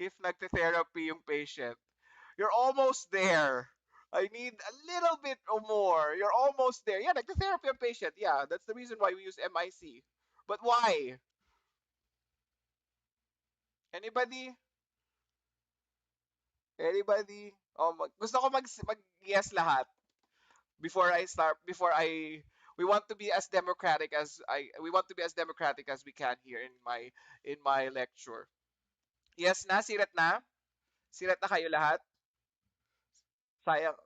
If nagte-therapy yung patient, you're almost there. I need a little bit or more. You're almost there. Yeah, nagte-therapy yung patient. Yeah, that's the reason why we use MIC. But why? Anybody? Anybody? Gusto ko mag yes lahat. Before I we want to be as democratic as we want to be as democratic as we can here in my lecture. Yes na, sirat na. Sirat na kayo lahat. Sayang.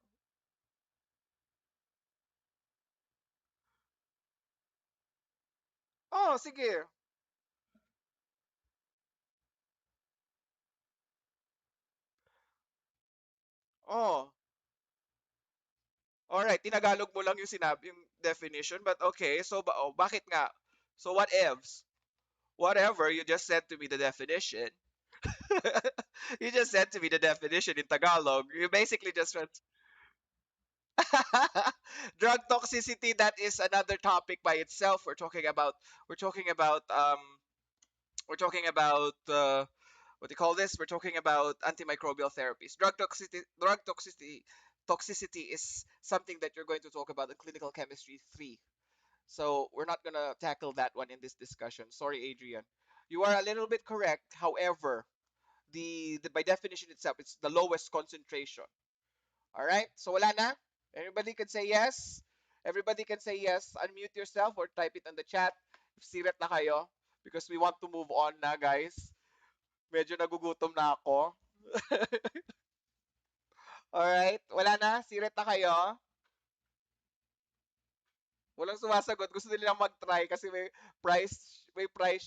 Oh, sige. Oh. All right, tinagalog mo lang yung sinabi yung definition, but okay. So bakit nga? So what ifs? Whatever, you just said to me the definition. You just said to me the definition in Tagalog. You basically just went drug toxicity. That is another topic by itself. We're talking about we're talking about what do you call this? We're talking about antimicrobial therapies. Drug toxicity is something that you're going to talk about in clinical chemistry 3. So we're not gonna tackle that one in this discussion. Sorry, Adrian. You are a little bit correct. However, the by definition itself, it's the lowest concentration. All right. So wala na. Everybody can say yes. Everybody can say yes. Unmute yourself or type it in the chat. Sirat na kayo because we want to move on na, guys. Medyo nagugutom na ako. Alright, wala na? Sirit na kayo? Walang sumasagot. Gusto nila mag-try kasi may price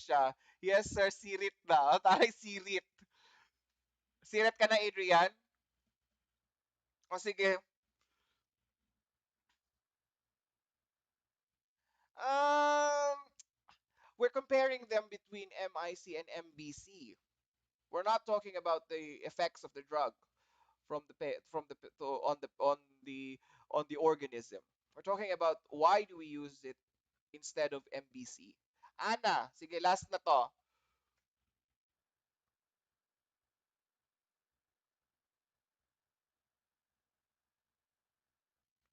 siya. Yes, sir, sirit na. Taray sirit. Sirit ka na, Adrian? O sige. Um, we're comparing them between MIC and MBC. We're not talking about the effects of the drug from the to, on the organism. We're talking about why do we use it instead of MBC. Ana, sige, last na to.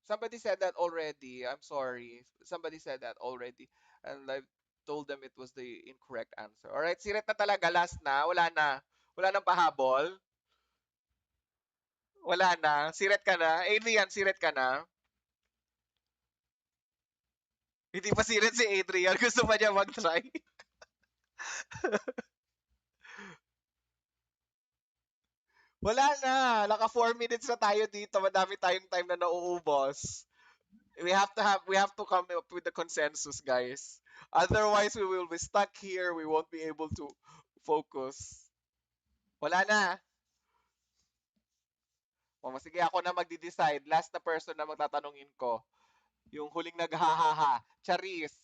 Somebody said that already. I'm sorry. Somebody said that already. And I told them it was the incorrect answer. All right, sirit na talaga. Last na. Wala na. Wala nang pahabol. Wala na. Sirit ka na. Adrian, sirit ka na. Hindi pa sirit si Adrian. Gusto pa niya mag-try. Wala na. Naka 4 minutes na tayo dito. Madami tayong time na nauubos. We have to come up with the consensus, guys. Otherwise, we will be stuck here. We won't be able to focus. Wala na. O, sige, ako na magdi-decide. Last na person na magtatanungin ko. Yung huling naghahaha. Charis.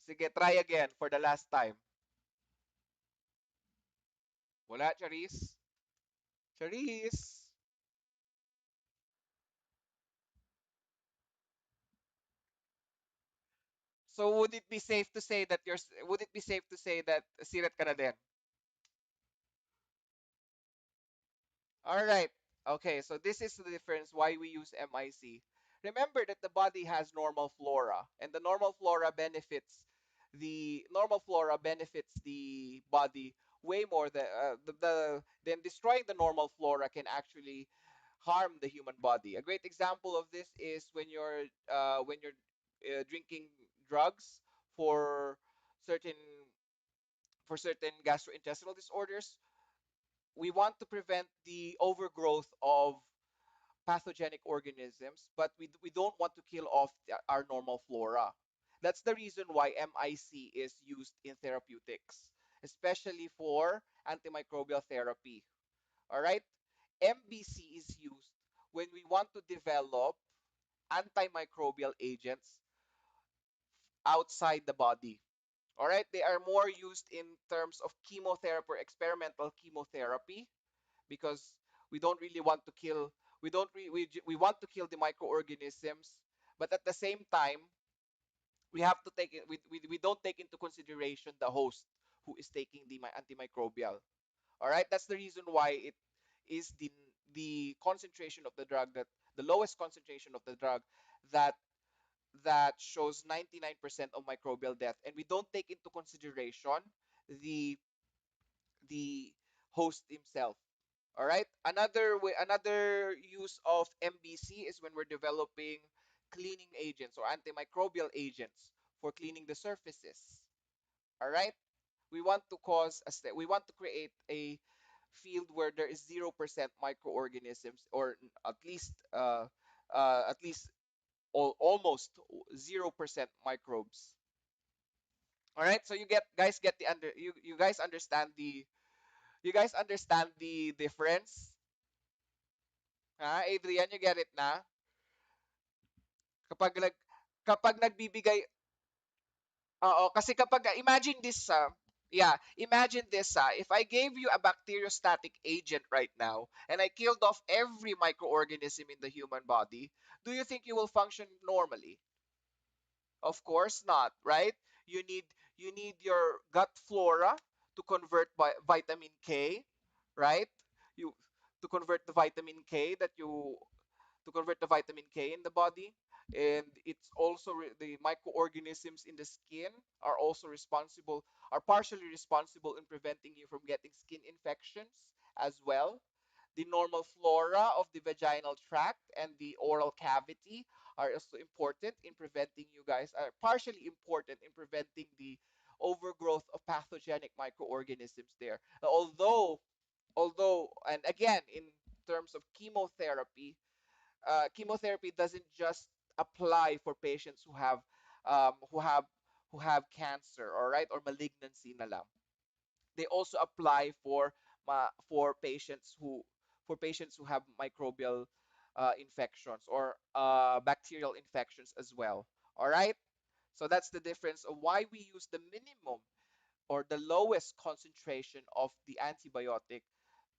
Sige, try again for the last time. Wala, Charis? Charis? So would it be safe to say that would it be safe to say that sirat ka na din? All right. Okay, so this is the difference why we use MIC. Remember that the body has normal flora, and the body way more than then destroying the normal flora can actually harm the human body. A great example of this is when you're drinking drugs for certain certain gastrointestinal disorders. We want to prevent the overgrowth of pathogenic organisms, but we don't want to kill off our normal flora. That's the reason why MIC is used in therapeutics, especially for antimicrobial therapy. All right? MBC is used when we want to develop antimicrobial agents outside the body. All right? They are more used in terms of chemotherapy or experimental chemotherapy because we don't really want to kill we want to kill the microorganisms, but at the same time we have to take it we don't take into consideration the host who is taking the antimicrobial. All right, that's the reason why it is the concentration of the drug that the lowest concentration of the drug that shows 99% of microbial death, and we don't take into consideration the host himself. All right. Another use of MBC is when we're developing cleaning agents or antimicrobial agents for cleaning the surfaces. All right. We want to create a field where there is 0% microorganisms, or at least almost 0% microbes. All right, so you guys get the under you guys understand the difference? Adrian, you get it na? Kapag nag kapag nagbibigay Oo, kasi kapag imagine this yeah, imagine this if I gave you a bacteriostatic agent right now and I killed off every microorganism in the human body, do you think you will function normally? Of course not, right? You need you need your gut flora to convert vitamin K, right? You to convert the vitamin K that you to convert the vitamin K in the body. And it's also the microorganisms in the skin are also responsible, are partially responsible in preventing you from getting skin infections as well. The normal flora of the vaginal tract and the oral cavity are also important in preventing you guys, are partially important in preventing the overgrowth of pathogenic microorganisms there. Although, and again, in terms of chemotherapy, chemotherapy doesn't just apply for patients who have um, who have who have cancer, all right, or malignancy na lang. They also apply for patients who have microbial infections or bacterial infections as well. All right. So that's the difference of why we use the minimum or the lowest concentration of the antibiotic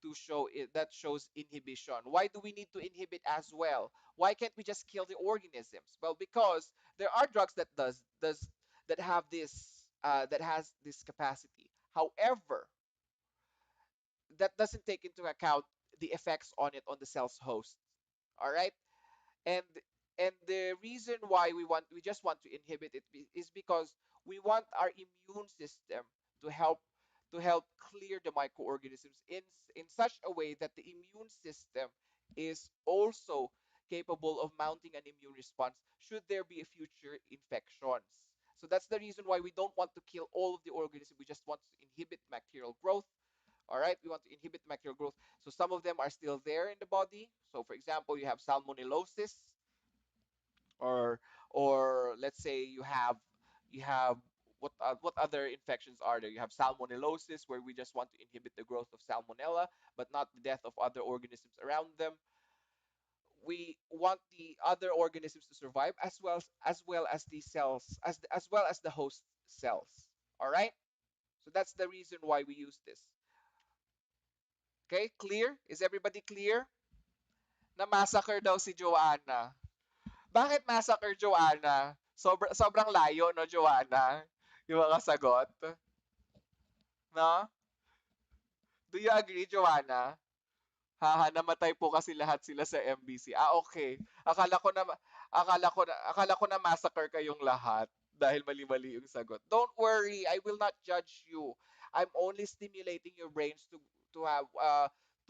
to show it that shows inhibition. Why do we need to inhibit as well? Why can't we just kill the organisms? Well, because there are drugs that have this that has this capacity. However, that doesn't take into account the effects on it on the cell's host. All right, and the reason why we just want to inhibit it is because we want our immune system to help clear the microorganisms in such a way that the immune system is also capable of mounting an immune response should there be a future infections. So that's the reason why we don't want to kill all of the organisms. We just want to inhibit bacterial growth. All right, we want to inhibit bacterial growth. So some of them are still there in the body. So for example, you have salmonellosis, or let's say you have what other infections are there? You have salmonellosis, where we just want to inhibit the growth of salmonella, but not the death of other organisms around them. We want the other organisms to survive as well as the cells as well as the host cells. All right. So that's the reason why we use this. Okay, clear? Is everybody clear? Na massacre daw si Joanna. Bakit massacre, Joanna? Sobrang layo, no, Joanna? Yung mga sagot. No? Do you agree, Joanna? Haha, namatay po kasi lahat sila sa MBC. Okay. Akala ko na massacre kayong lahat dahil mali-mali yung sagot. Don't worry, I will not judge you. I'm only stimulating your brains to have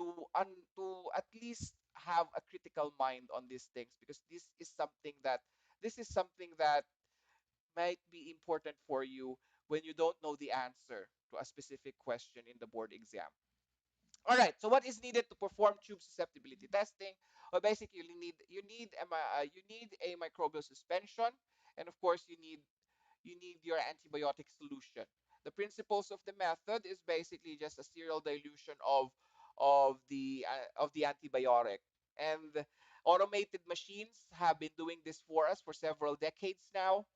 to at least have a critical mind on these things, because this is something that might be important for you when you don't know the answer to a specific question in the board exam. All right. So what is needed to perform tube susceptibility testing? Well, basically, you need a microbial suspension, and of course, you need your antibiotic solution. The principles of the method is basically just a serial dilution of the antibiotic, and automated machines have been doing this for us for several decades now.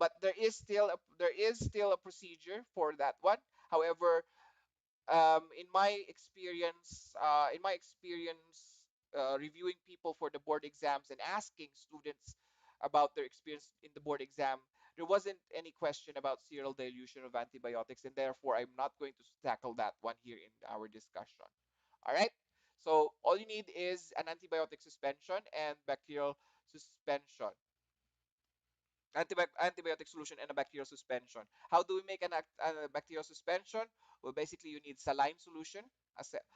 But there is still a procedure for that one. However, in my experience, reviewing people for the board exams and asking students about their experience in the board exam, there wasn't any question about serial dilution of antibiotics, and therefore I'm not going to tackle that one here in our discussion. All right. So all you need is an antibiotic suspension and bacterial suspension, antibiotic solution and a bacterial suspension. How do we make a bacterial suspension? Well, basically, you need saline solution,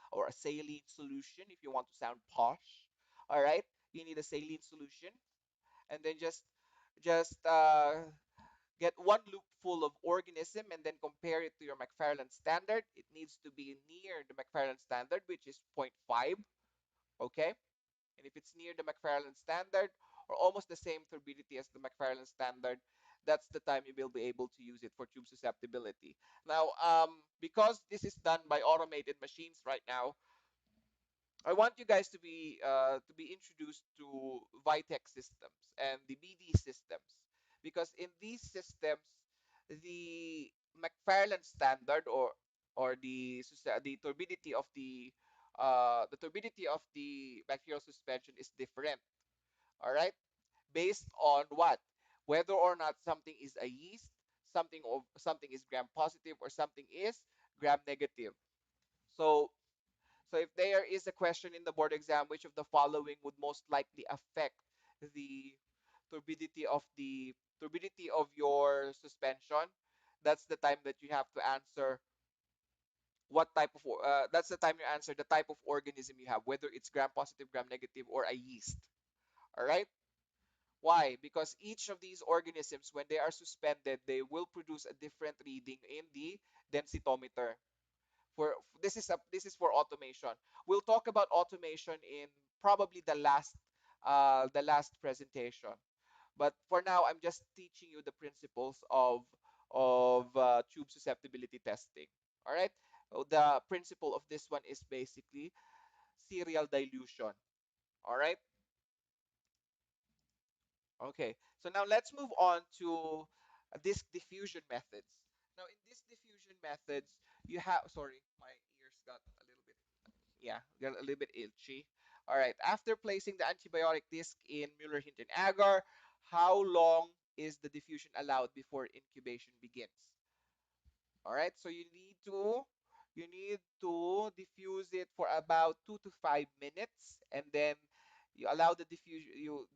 or a saline solution if you want to sound posh. All right, you need a saline solution, and then just get one loop full of organism and then compare it to your McFarland standard. It needs to be near the McFarland standard, which is zero point 0.5. Okay, and if it's near the McFarland standard or almost the same turbidity as the McFarland standard, that's the time you will be able to use it for tube susceptibility. Now, because this is done by automated machines right now, I want you guys to be introduced to Vitech systems and the BD systems, because in these systems, the McFarland standard, or the turbidity of the turbidity of the bacterial suspension is different. All right, based on what, whether or not something is a yeast, something is gram positive, or something is gram negative. So so if there is a question in the board exam, which of the following would most likely affect the turbidity of your suspension, that's the time that you have to answer that's the time you answer the type of organism you have, whether it's gram positive, gram negative, or a yeast. All right? Why? Because each of these organisms, when they are suspended, they will produce a different reading in the densitometer. For this is for automation. We'll talk about automation in probably the last presentation. But for now, I'm just teaching you the principles of tube susceptibility testing. All right. So the principle of this one is basically serial dilution. All right. Okay. So now let's move on to disk diffusion methods. Now in this diffusion methods, you have sorry, my ears got a little bit got a little bit itchy. All right. After placing the antibiotic disc in Mueller-Hinton agar, how long is the diffusion allowed before incubation begins? All right. So you need to diffuse it for about 2 to 5 minutes, and then you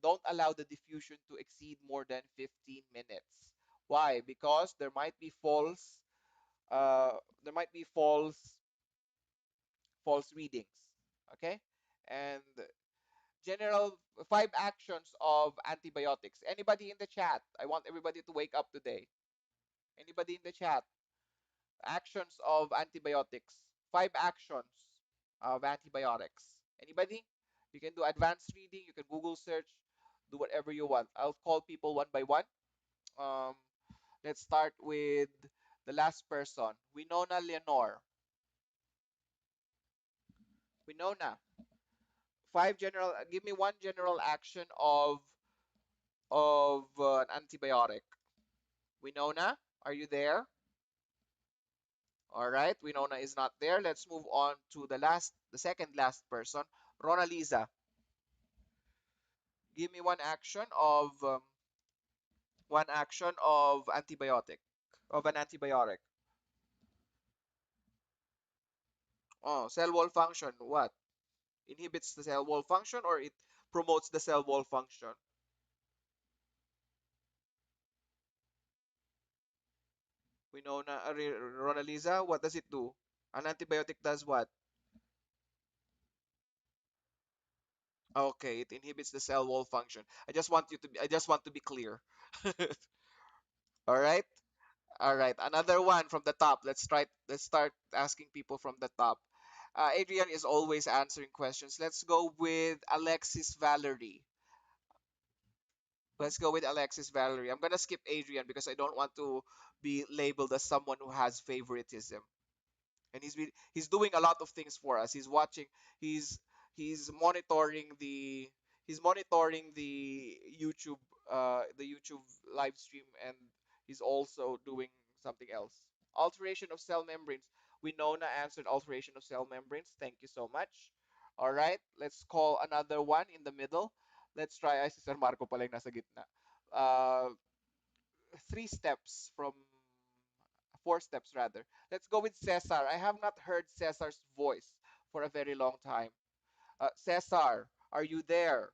don't allow the diffusion to exceed more than 15 minutes. Why? Because uh, there might be false readings. Okay, and general five actions of antibiotics. Anybody in the chat? I want everybody to wake up today. Anybody in the chat? Actions of antibiotics. Five actions of antibiotics. Anybody? You can do advanced reading. You can Google search. Do whatever you want. I'll call people one by one. Um, let's start with the last person. Winona Leonor. Winona. Give me one general action of an antibiotic. Winona, are you there? All right, Winona is not there. Let's move on to the second last person, Ronaliza. Give me one action of an antibiotic. Oh, cell wall function. What? Inhibits the cell wall function, or it promotes the cell wall function? Winona, Ronaliza, what does it do? An antibiotic does what? Okay, it inhibits the cell wall function. I just want to be clear. All right? All right. Another one from the top. Let's start asking people from the top. Adrian is always answering questions. Let's go with Alexis Valerie. Let's go with Alexis Valerie. I'm gonna skip Adrian because I don't want to be labeled as someone who has favoritism. And he's doing a lot of things for us. He's he's monitoring the he's monitoring the YouTube live stream, and he's also doing something else. Alteration of cell membranes. Winona answered alteration of cell membranes. Thank you so much. All right, let's call another one in the middle. Let's try. Ay, si Sir Marco pala yung nasa gitna. Uh, 3 steps from 4 steps rather. Let's go with Cesar. I have not heard Cesar's voice for a very long time. Cesar, are you there?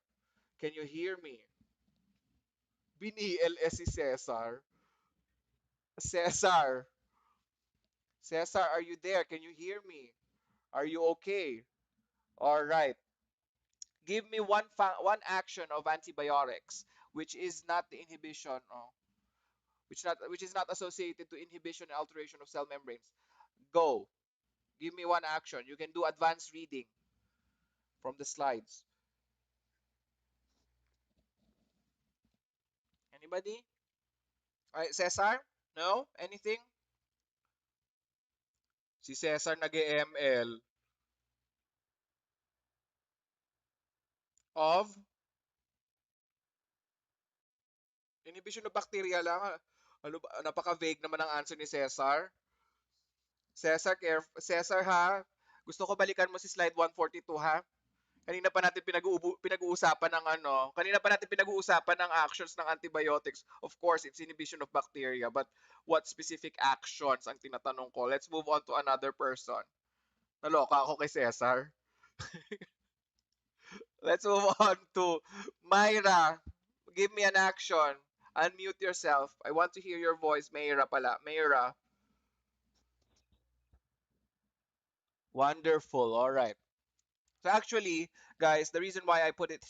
Can you hear me? Bini-LS si Cesar. Cesar, Cesar, are you there? Can you hear me? Are you okay? All right. Give me one action of antibiotics which is not the inhibition, which is not associated to inhibition and alteration of cell membranes. Go. Give me one action. You can do advanced reading from the slides. Anybody? All right, Cesar? No? Anything? Si Cesar nag-ML of inhibition of bacteria lang. Ano ba? Napaka-vague naman ang answer ni Cesar. Cesar ha. Gusto ko balikan mo si slide 142 ha. Kanina pa natin pinag-uusapan ng actions ng antibiotics. Of course, it's inhibition of bacteria, but what specific actions ang tinatanong ko? Let's move on to another person. Naloka ako kay Cesar. Let's move on to Myra. Give me an action. Unmute yourself. I want to hear your voice. Mayra pala. Mayra. Wonderful. All right. So actually, guys, the reason why I put it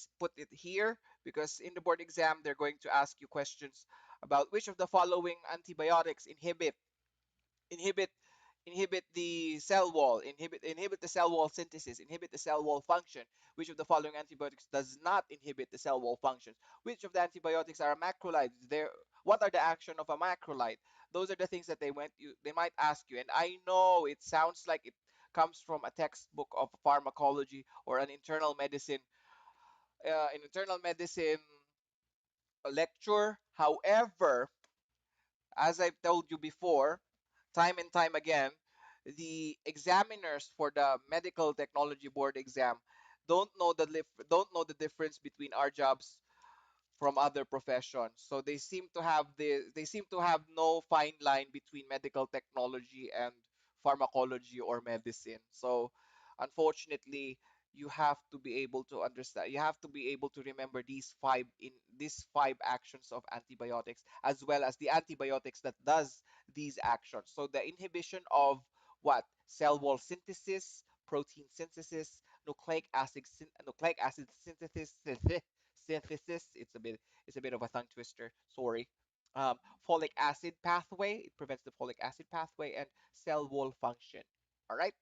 here because in the board exam they're going to ask you questions about which of the following antibiotics inhibit inhibit the cell wall, inhibit the cell wall synthesis, inhibit the cell wall function. Which of the following antibiotics does not inhibit the cell wall functions? Which of the antibiotics are macrolides? What are the action of a macrolide? Those are the things that they might ask you. And I know it sounds like it comes from a textbook of pharmacology or an internal medicine lecture. However, as I've told you before, time and time again, the examiners for the medical technology board exam don't know the difference between our jobs from other professions. So they seem to have no fine line between medical technology and pharmacology or medicine. So unfortunately, you have to be able to understand. You have to be able to remember these five actions of antibiotics as well as the antibiotics that does these actions. So the inhibition of what? Cell wall synthesis, protein synthesis, nucleic acid synthesis. It's a bit of a tongue twister. Sorry. Folic acid pathway. It prevents the folic acid pathway and cell wall function. All right.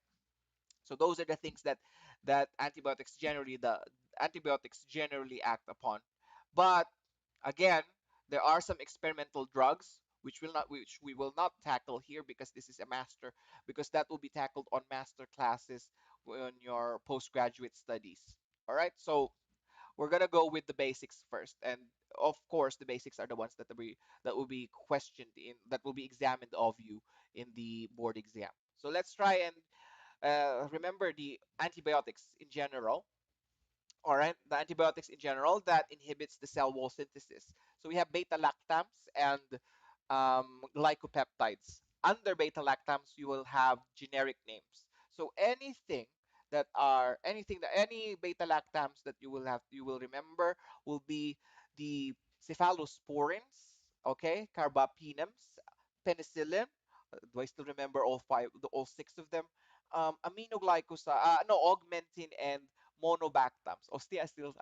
So those are the things that antibiotics generally act upon. But again, there are some experimental drugs which we will not tackle here because this is a master because that will be tackled on master classes on your postgraduate studies. All right. So we're gonna go with the basics first, and of course, the basics are the ones that will be questioned in that will be examined of you in the board exam. So let's try and remember the antibiotics in general. All right, the antibiotics in general that inhibits the cell wall synthesis. So we have beta lactams and glycopeptides. Under beta lactams, you will have generic names. So any beta lactams that you will remember will be the cephalosporins, okay, carbapenems, penicillin. Do I still remember all six of them? Augmentin and monobactams. I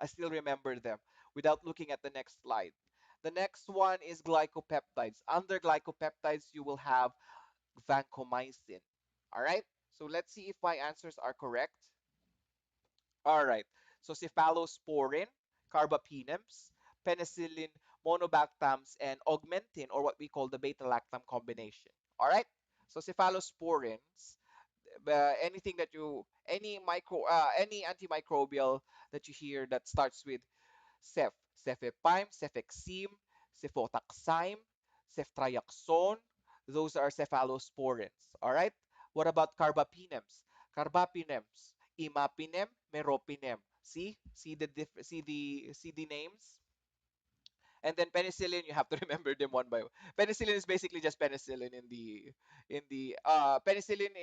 still remember them without looking at the next slide. The next one is glycopeptides. Under glycopeptides, you will have vancomycin. All right. So let's see if my answers are correct. All right. So cephalosporin, carbapenems, penicillin, monobactams, and augmentin, or what we call the beta-lactam combination. All right. So cephalosporins, any antimicrobial that you hear that starts with cefepime, cefexime, cefotaxime, ceftriaxone. Those are cephalosporins. All right. What about carbapenems? Carbapenems, imapinem, meropenem. See the names. And then penicillin, you have to remember them one by one. Penicillin is basically just penicillin in the penicillin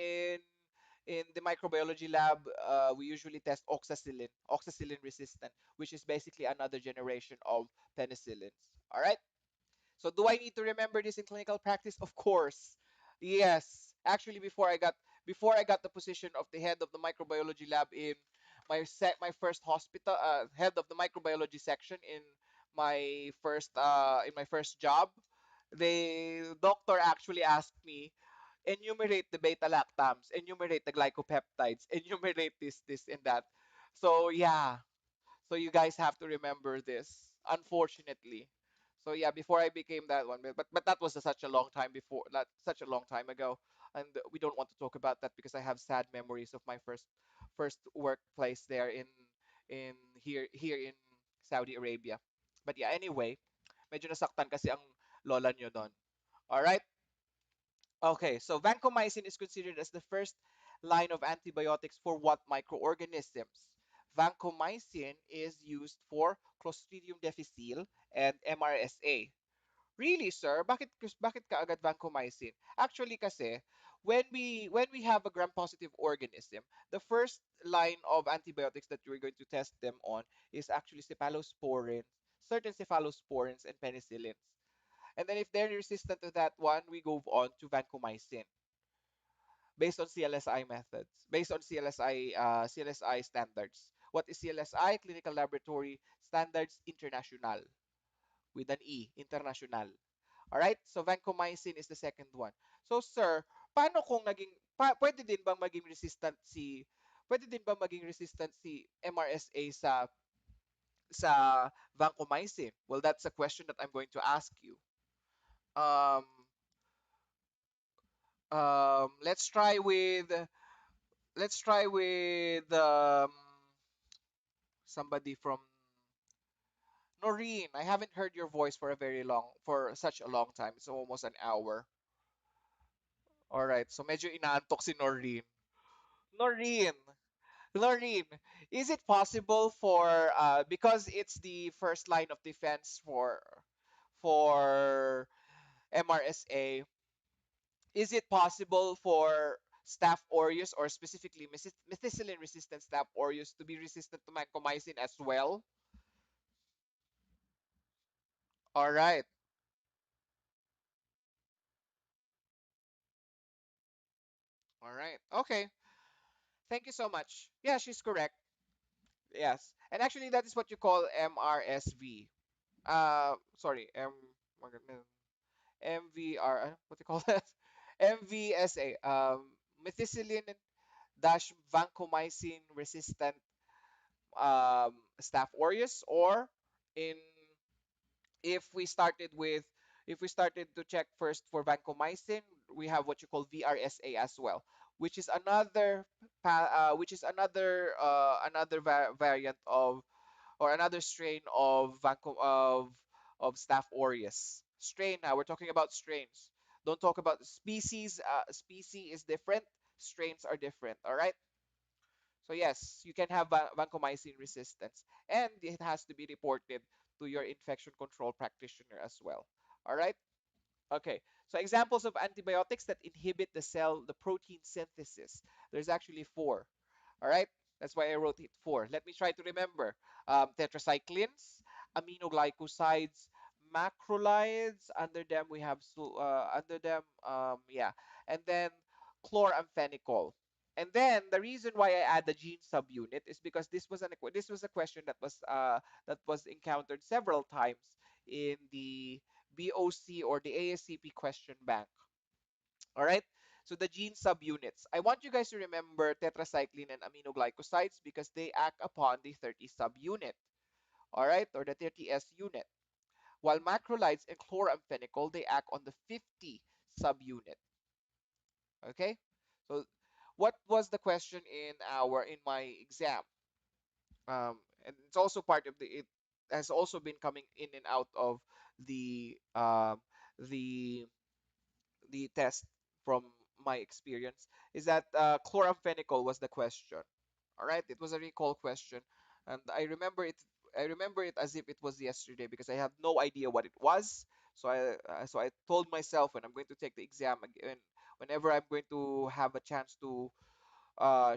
in the microbiology lab. We usually test oxacillin resistant, which is basically another generation of penicillins. All right. So do I need to remember this in clinical practice? Of course. Yes. Actually, before I got the position of the head of the microbiology lab in my first hospital, head of the microbiology section in my first job, the doctor actually asked me enumerate the beta lactams, enumerate the glycopeptides, enumerate this, and that. So yeah, so you guys have to remember this, unfortunately. So yeah, before I became that one, but that was such a long time before, that such a long time ago, and we don't want to talk about that because I have sad memories of my first workplace there in here in Saudi Arabia. But yeah, anyway, medyo nasaktan kasi ang lola nyo doon. All right. Okay, so vancomycin is considered as the first line of antibiotics for what microorganisms? Vancomycin is used for Clostridium difficile and MRSA. Really, sir? Bakit ka agad vancomycin? Actually kasi when we have a gram-positive organism, the first line of antibiotics that we're going to test them on is actually cephalosporins, certain cephalosporins and penicillins. And then if they're resistant to that one, we go on to vancomycin based on CLSI methods, based on CLSI standards. What is CLSI? Clinical Laboratory Standards International with an E, international. All right? So vancomycin is the second one. So sir, paano kung pwede din bang maging resistant si MRSA sa vancomycin? Well, that's a question that I'm going to ask you. Um, let's try with somebody from Noreen. I haven't heard your voice for such a long time. It's almost an hour. All right. So medyo inaantok si Noreen. Noreen, Noreen, is it possible for because it's the first line of defense for MRSA, is it possible for Staph aureus or specifically methicillin resistant Staph aureus to be resistant to vancomycin as well? All right. All right. Okay. Thank you so much. Yeah, she's correct. Yes. And actually that is what you call MRSV. Sorry, MVR, what do you call that? MVSA. Methicillin dash vancomycin resistant Staph aureus, or in if we started with if we started to check first for vancomycin, we have what you call VRSA as well, which is another variant of, or another strain of Staph aureus. Strain. Now we're talking about strains. Don't talk about species. Species is different. Strains are different. All right. So yes, you can have vancomycin resistance, and it has to be reported to your infection control practitioner as well. All right. Okay. So examples of antibiotics that inhibit the protein synthesis. There's actually four. All right. That's why I wrote it four. Let me try to remember. Tetracyclines, aminoglycosides, macrolides. Under them we have yeah, and then chloramphenicol. And then the reason why I add the gene subunit is because this was a question that was encountered several times in the BOC or the ASCP question bank. All right. So the gene subunits. I want you guys to remember tetracycline and aminoglycosides because they act upon the 30 subunit. All right, or the 30S unit. While macrolides and chloramphenicol, they act on the 50 subunit. Okay. So what was the question in my exam? And it's also part of it has also been coming in and out of the the the test from my experience is that chloramphenicol was the question. All right, it was a recall question, and I remember it as if it was yesterday because I have no idea what it was. So I told myself when I'm going to take the exam again, whenever I'm going to have a chance to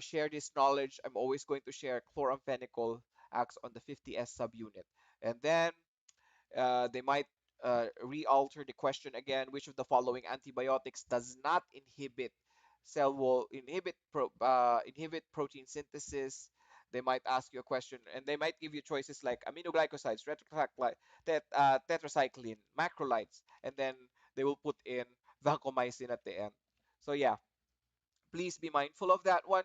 share this knowledge, I'm always going to share chloramphenicol acts on the 50S subunit, and then they might re-alter the question again. Which of the following antibiotics does not inhibit protein synthesis? They might ask you a question, and they might give you choices like aminoglycosides, tetracycline, macrolides, and then they will put in vancomycin at the end. So yeah, please be mindful of that one,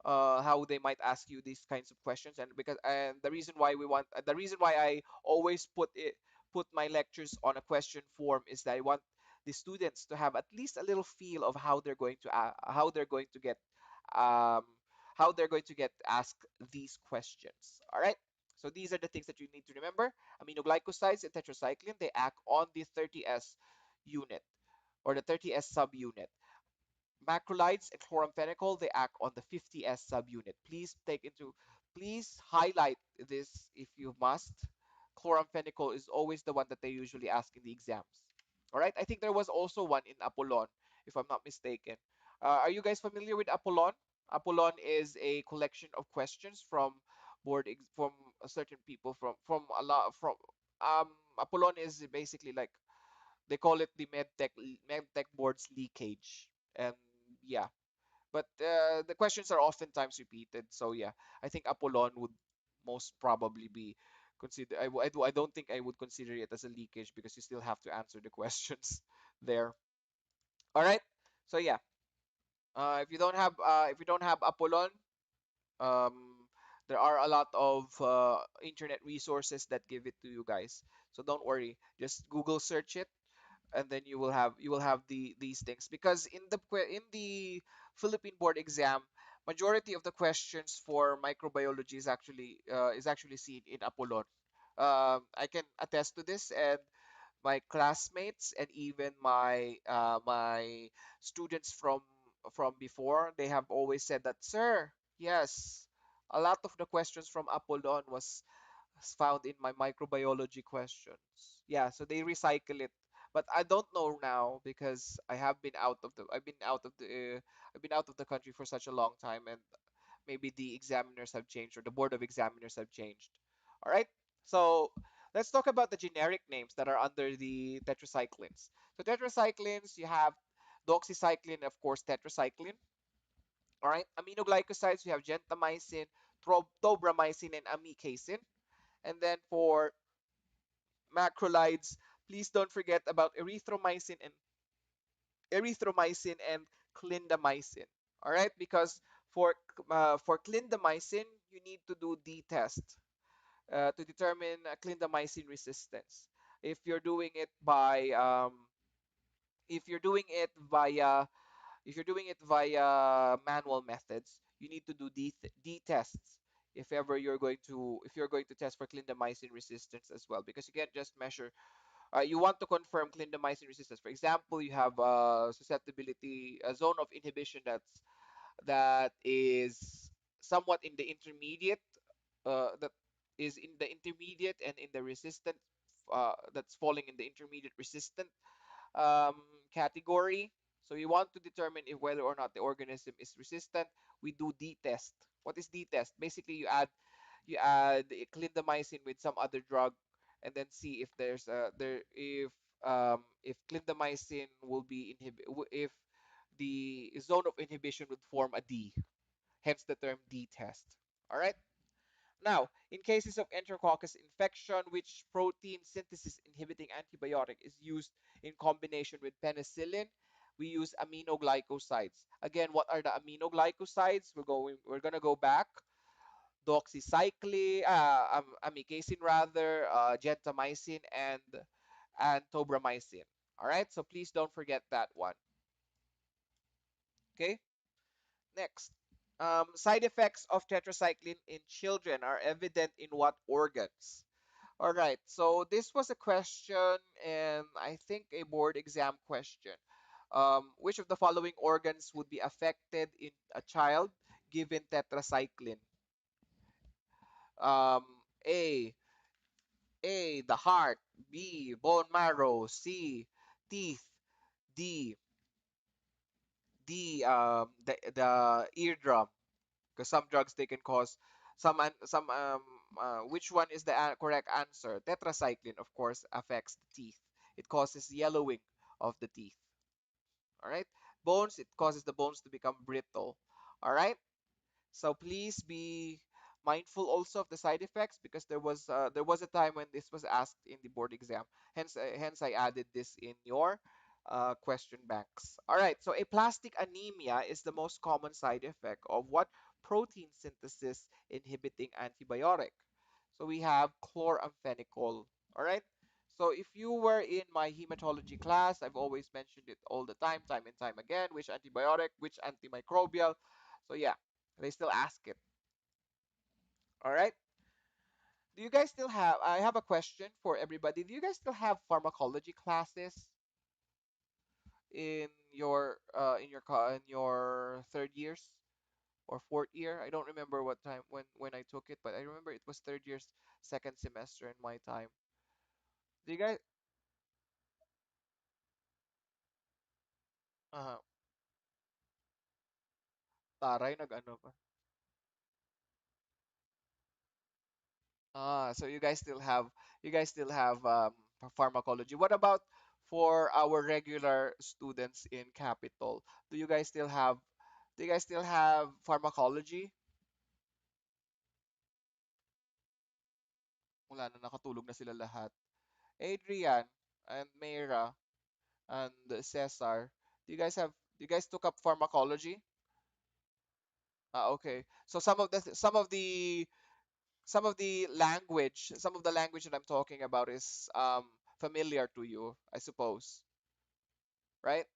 how they might ask you these kinds of questions, and the reason why I always put my lectures on a question form is that I want the students to have at least a little feel of how they're going to get um, asked these questions. All right. So these are the things that you need to remember. Aminoglycosides and tetracycline, they act on the 30S unit or the 30S subunit. Macrolides and chloramphenicol, they act on the 50S subunit. Please highlight this if you must. Chloramphenicol is always the one that they usually ask in the exams. All right, I think there was also one in Apollon, if I'm not mistaken. Are you guys familiar with Apollon? Apollon is a collection of questions from certain people from a lot from um Apollon is basically like they call it the medtech board's leakage. And yeah, but the questions are oftentimes repeated. So yeah, I think Apollon would most probably be consider. I don't think I would consider it as a leakage because you still have to answer the questions there. All right. So yeah, if you don't have Apollon, um, there are a lot of internet resources that give it to you guys. So don't worry, just Google search it and then you will have these things because in the Philippine board exam, majority of the questions for microbiology is actually seen in Apollon. I can attest to this, and my classmates and even my students from before, they have always said that, sir, yes, a lot of the questions from Apollon was found in my microbiology questions. Yeah, so they recycle it. But I don't know now because I've been out of the country for such a long time, and maybe the examiners have changed or the board of examiners have changed. All right. So let's talk about the generic names that are under the tetracyclines. So tetracyclines, you have doxycycline, of course, tetracycline. All right. Aminoglycosides, we have gentamicin, tobramycin, and amikacin. And then for macrolides, please don't forget about erythromycin and clindamycin. All right, because for clindamycin, you need to do the test to determine clindamycin resistance. If you're doing it by if you're doing it via if you're doing it via manual methods, you need to do D tests if you're going to test for clindamycin resistance as well, because you can't just measure. You want to confirm clindamycin resistance. For example, you have a zone of inhibition that is somewhat in the intermediate, that is in the intermediate and in the resistant, that's falling in the intermediate resistant um, category. So you want to determine if whether or not the organism is resistant. We do D-test. What is D-test? Basically, you add clindamycin with some other drug, and then see if there's there if clindamycin will be if the zone of inhibition would form a D. Hence the term D-test. All right. Now, in cases of enterococcus infection, which protein synthesis inhibiting antibiotic is used in combination with penicillin? We use aminoglycosides. Again, what are the aminoglycosides? We're gonna go back. Doxycycline, amikacin rather, gentamicin, and tobramycin. All right, so please don't forget that one. Okay, next. Side effects of tetracycline in children are evident in what organs? All right, so this was a question, and I think a board exam question. Which of the following organs would be affected in a child given tetracycline? Um, A, the heart. B, bone marrow. C, teeth. D, the eardrum. Because some drugs they can cause some which one is the correct answer? Tetracycline, of course, affects the teeth. It causes yellowing of the teeth. All right. Bones, it causes the bones to become brittle. All right. So please be mindful also of the side effects, because there was a time when this was asked in the board exam. Hence I added this in your question banks. All right, so aplastic anemia is the most common side effect of what protein synthesis inhibiting antibiotic? So we have chloramphenicol. All right, So if you were in my hematology class, I've always mentioned it all the time and time again, which antibiotic, which antimicrobial. So yeah, they still ask it. All right. Do you guys still have, I have a question for everybody. Do you guys still have pharmacology classes in your third years or fourth year? I don't remember what time when I took it, but I remember it was third year's second semester in my time. Do you guys uh taray nag-ano pa? So you guys still have pharmacology. What about for our regular students in Capital? Do you guys still have do you guys still have pharmacology? Wala na, nakatulog na sila lahat. Adrian and Mayra and Cesar, do you guys took up pharmacology? Okay. So some of the language that I'm talking about is familiar to you, I suppose, right?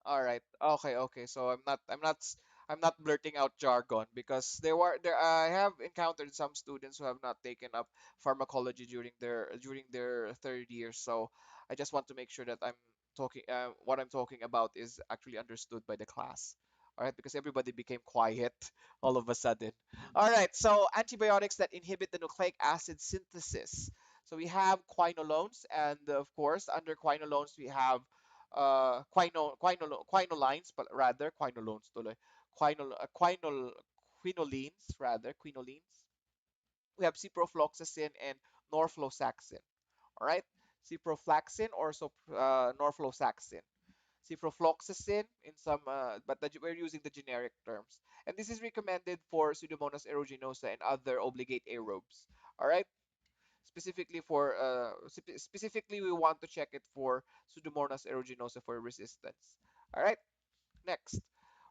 All right. Okay, okay. So I'm not blurting out jargon because there I have encountered some students who have not taken up pharmacology during their third year. So I just want to make sure that what I'm talking about is actually understood by the class. All right, because everybody became quiet all of a sudden. All right, so antibiotics that inhibit the nucleic acid synthesis. So we have quinolones, and of course, under quinolones we have quinolines, but rather quinolones tuloy. Quinolines, rather, quinolines. We have ciprofloxacin and norfloxacin. All right, ciprofloxacin or norfloxacin. Ciprofloxacin in some, we're using the generic terms. And this is recommended for Pseudomonas aeruginosa and other obligate aerobes. All right, specifically we want to check it for Pseudomonas aeruginosa for resistance. All right, next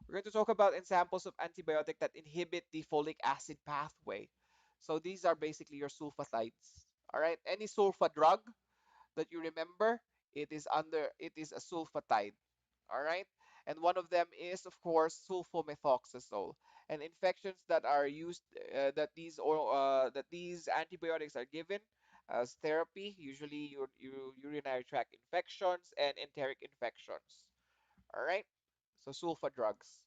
we're going to talk about examples of antibiotic that inhibit the folic acid pathway. So these are basically your sulfatides. All right, any sulfa drug that you remember, it is a sulfatide. All right, and one of them is of course sulfomethoxazole. And infections that are used that these antibiotics are given as therapy, usually urinary tract infections and enteric infections. All right, so sulfa drugs.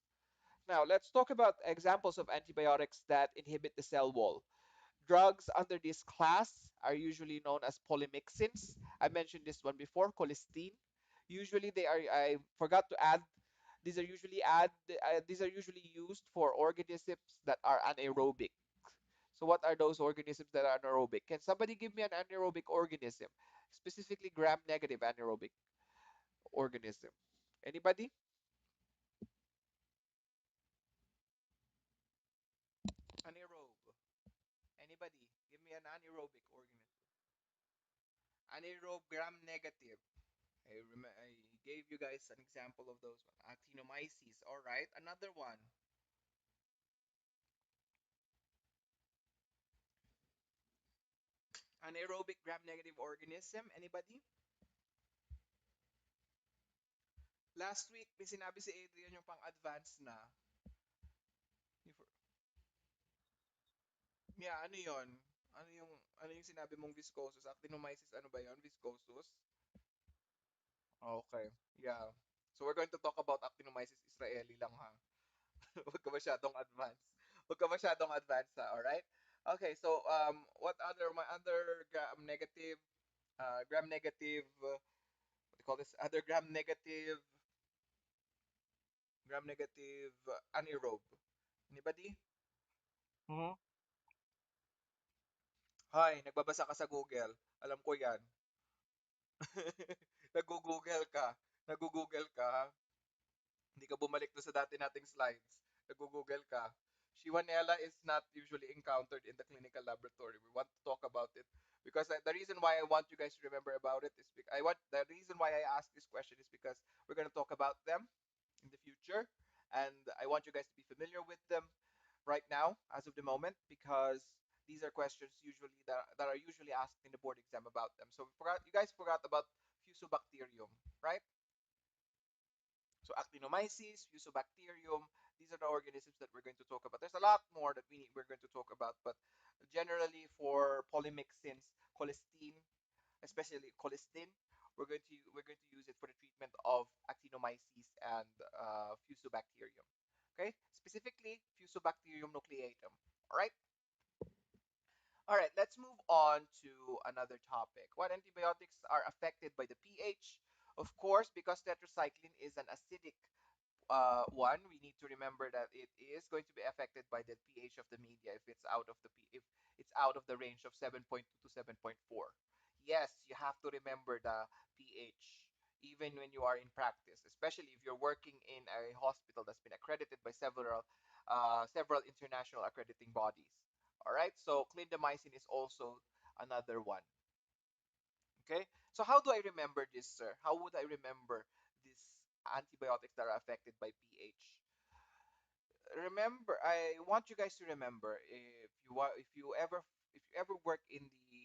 Now let's talk about examples of antibiotics that inhibit the cell wall. Drugs under this class are usually known as polymyxins. I mentioned this one before, colistin. Usually I forgot to add, these are usually used for organisms that are anaerobic. So what are those organisms that are anaerobic? Can somebody give me an anaerobic organism? Specifically gram-negative anaerobic organism. Anybody? Anaerobe. Anybody? Give me an anaerobic organism. Anaerobe gram-negative. I gave you guys an example of those one. Actinomyces. All right. Another one. Anaerobic gram-negative organism. Anybody? Last week, may sinabi si Adrian yung pang-advance na. Yeah, ano yon? Ano yung, ano yung sinabi mong viscosus? Actinomyces, ano ba yon? Viscosus? Okay. Yeah. So we're going to talk about actinomyces Israeli lang ha. Huwag ka masyadong advance. Huwag ka masyadong advance ha, alright? Okay, so what other my other gram negative what do you call this? Other gram negative anaerobe. Anybody? Mhm. Hi, nagbabasa ka sa Google. Alam ko 'yan. Nag-Google ka. Nag-Google ka. Ha? Hindi ka bumalik doon sa dati nating slides. Nag-Google ka. Shionella is not usually encountered in the clinical laboratory. We want to talk about it because the reason why I want you guys to remember about it is because the reason why I asked this question is because we're going to talk about them in the future, and I want you guys to be familiar with them right now as of the moment because These are questions that are usually asked in the board exam about them. So you guys forgot about Fusobacterium, right? So actinomyces, Fusobacterium, these are the organisms that we're going to talk about. There's a lot more that we're going to talk about, but generally for polymyxins, colistin, especially colistin, we're going to use it for the treatment of actinomyces and Fusobacterium. Okay, specifically Fusobacterium nucleatum. All right. All right, let's move on to another topic. What antibiotics are affected by the pH? Of course, because tetracycline is an acidic one, we need to remember that it is going to be affected by the pH of the media if it's out of if it's out of the range of 7.2 to 7.4. Yes, you have to remember the pH even when you are in practice, especially if you're working in a hospital that's been accredited by several international accrediting bodies. All right, so clindamycin is also another one. Okay, so how do I remember this, sir? How would I remember these antibiotics that are affected by pH? Remember, I want you guys to remember, if you ever work in the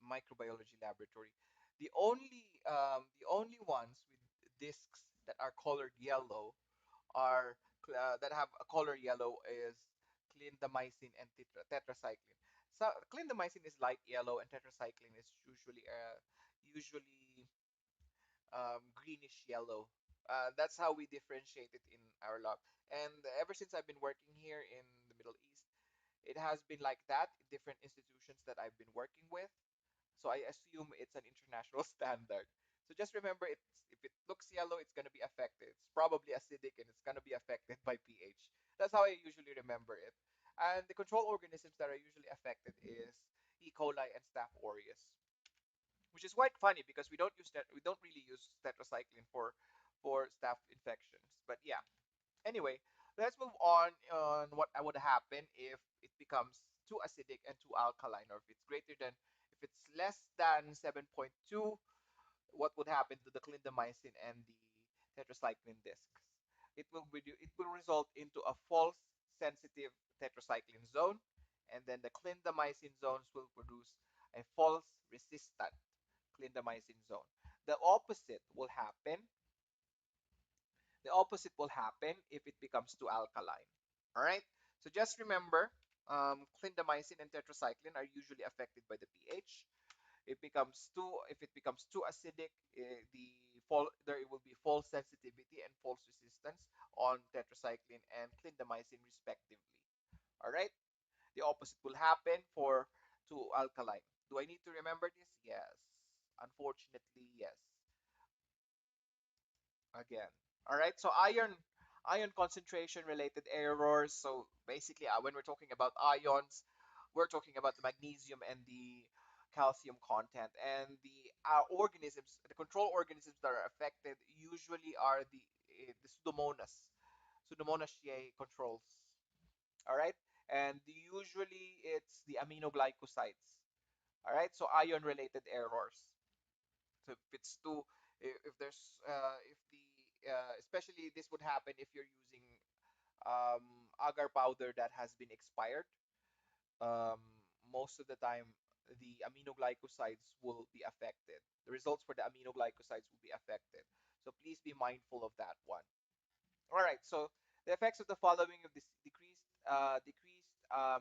microbiology laboratory, the only ones with discs that are colored yellow are that have a color yellow is clindamycin and tetracycline. So clindamycin is light yellow and tetracycline is usually greenish yellow. That's how we differentiate it in our lab. And ever since I've been working here in the Middle East, it has been like that in different institutions that I've been working with. So I assume it's an international standard. So just remember, if it looks yellow, it's going to be affected. It's probably acidic and it's going to be affected by pH. That's how I usually remember it. And the control organisms that are usually affected is E. coli and Staph aureus, which is quite funny because we don't really use tetracycline for staph infections. But yeah. Anyway, let's move on what would happen if it becomes too acidic and too alkaline, or if it's less than 7.2, what would happen to the clindamycin and the tetracycline discs? It will result into a false sensitive tetracycline zone, and then the clindamycin zones will produce a false resistant clindamycin zone. The opposite will happen. The opposite will happen if it becomes too alkaline. All right. So just remember, clindamycin and tetracycline are usually affected by the pH. If it becomes too acidic, there will be false sensitivity and false resistance on tetracycline and clindamycin respectively. All right. The opposite will happen for too alkaline. Do I need to remember this? Yes. Unfortunately, yes. Again. All right. So ion concentration related errors. So basically, when we're talking about ions, we're talking about the magnesium and the calcium content, and the control organisms that are affected usually are the Pseudomonas controls. All right, and usually it's the aminoglycosides. All right, so ion related errors. So if it's too, if there's, if the, especially this would happen if you're using um, agar powder that has been expired. Um, Most of the time, the aminoglycosides will be affected. The results for the aminoglycosides will be affected. So please be mindful of that one. All right. So the effects of the following of this decreased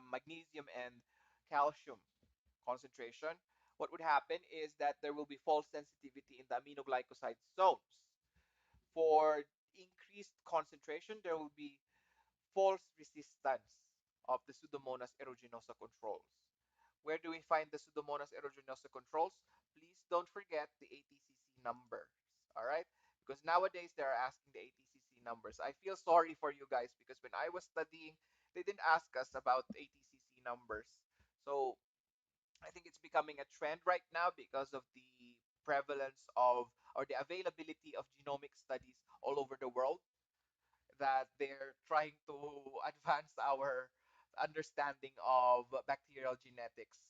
magnesium and calcium concentration, what would happen is that there will be false sensitivity in the aminoglycoside zones. For increased concentration, there will be false resistance of the Pseudomonas aeruginosa controls. Where do we find the Pseudomonas aeruginosa controls? Please don't forget the ATCC numbers. All right? Because nowadays they're asking the ATCC numbers. I feel sorry for you guys because when I was studying, they didn't ask us about ATCC numbers. So I think it's becoming a trend right now because of the prevalence of or the availability of genomic studies all over the world that they're trying to advance our understanding of bacterial genetics.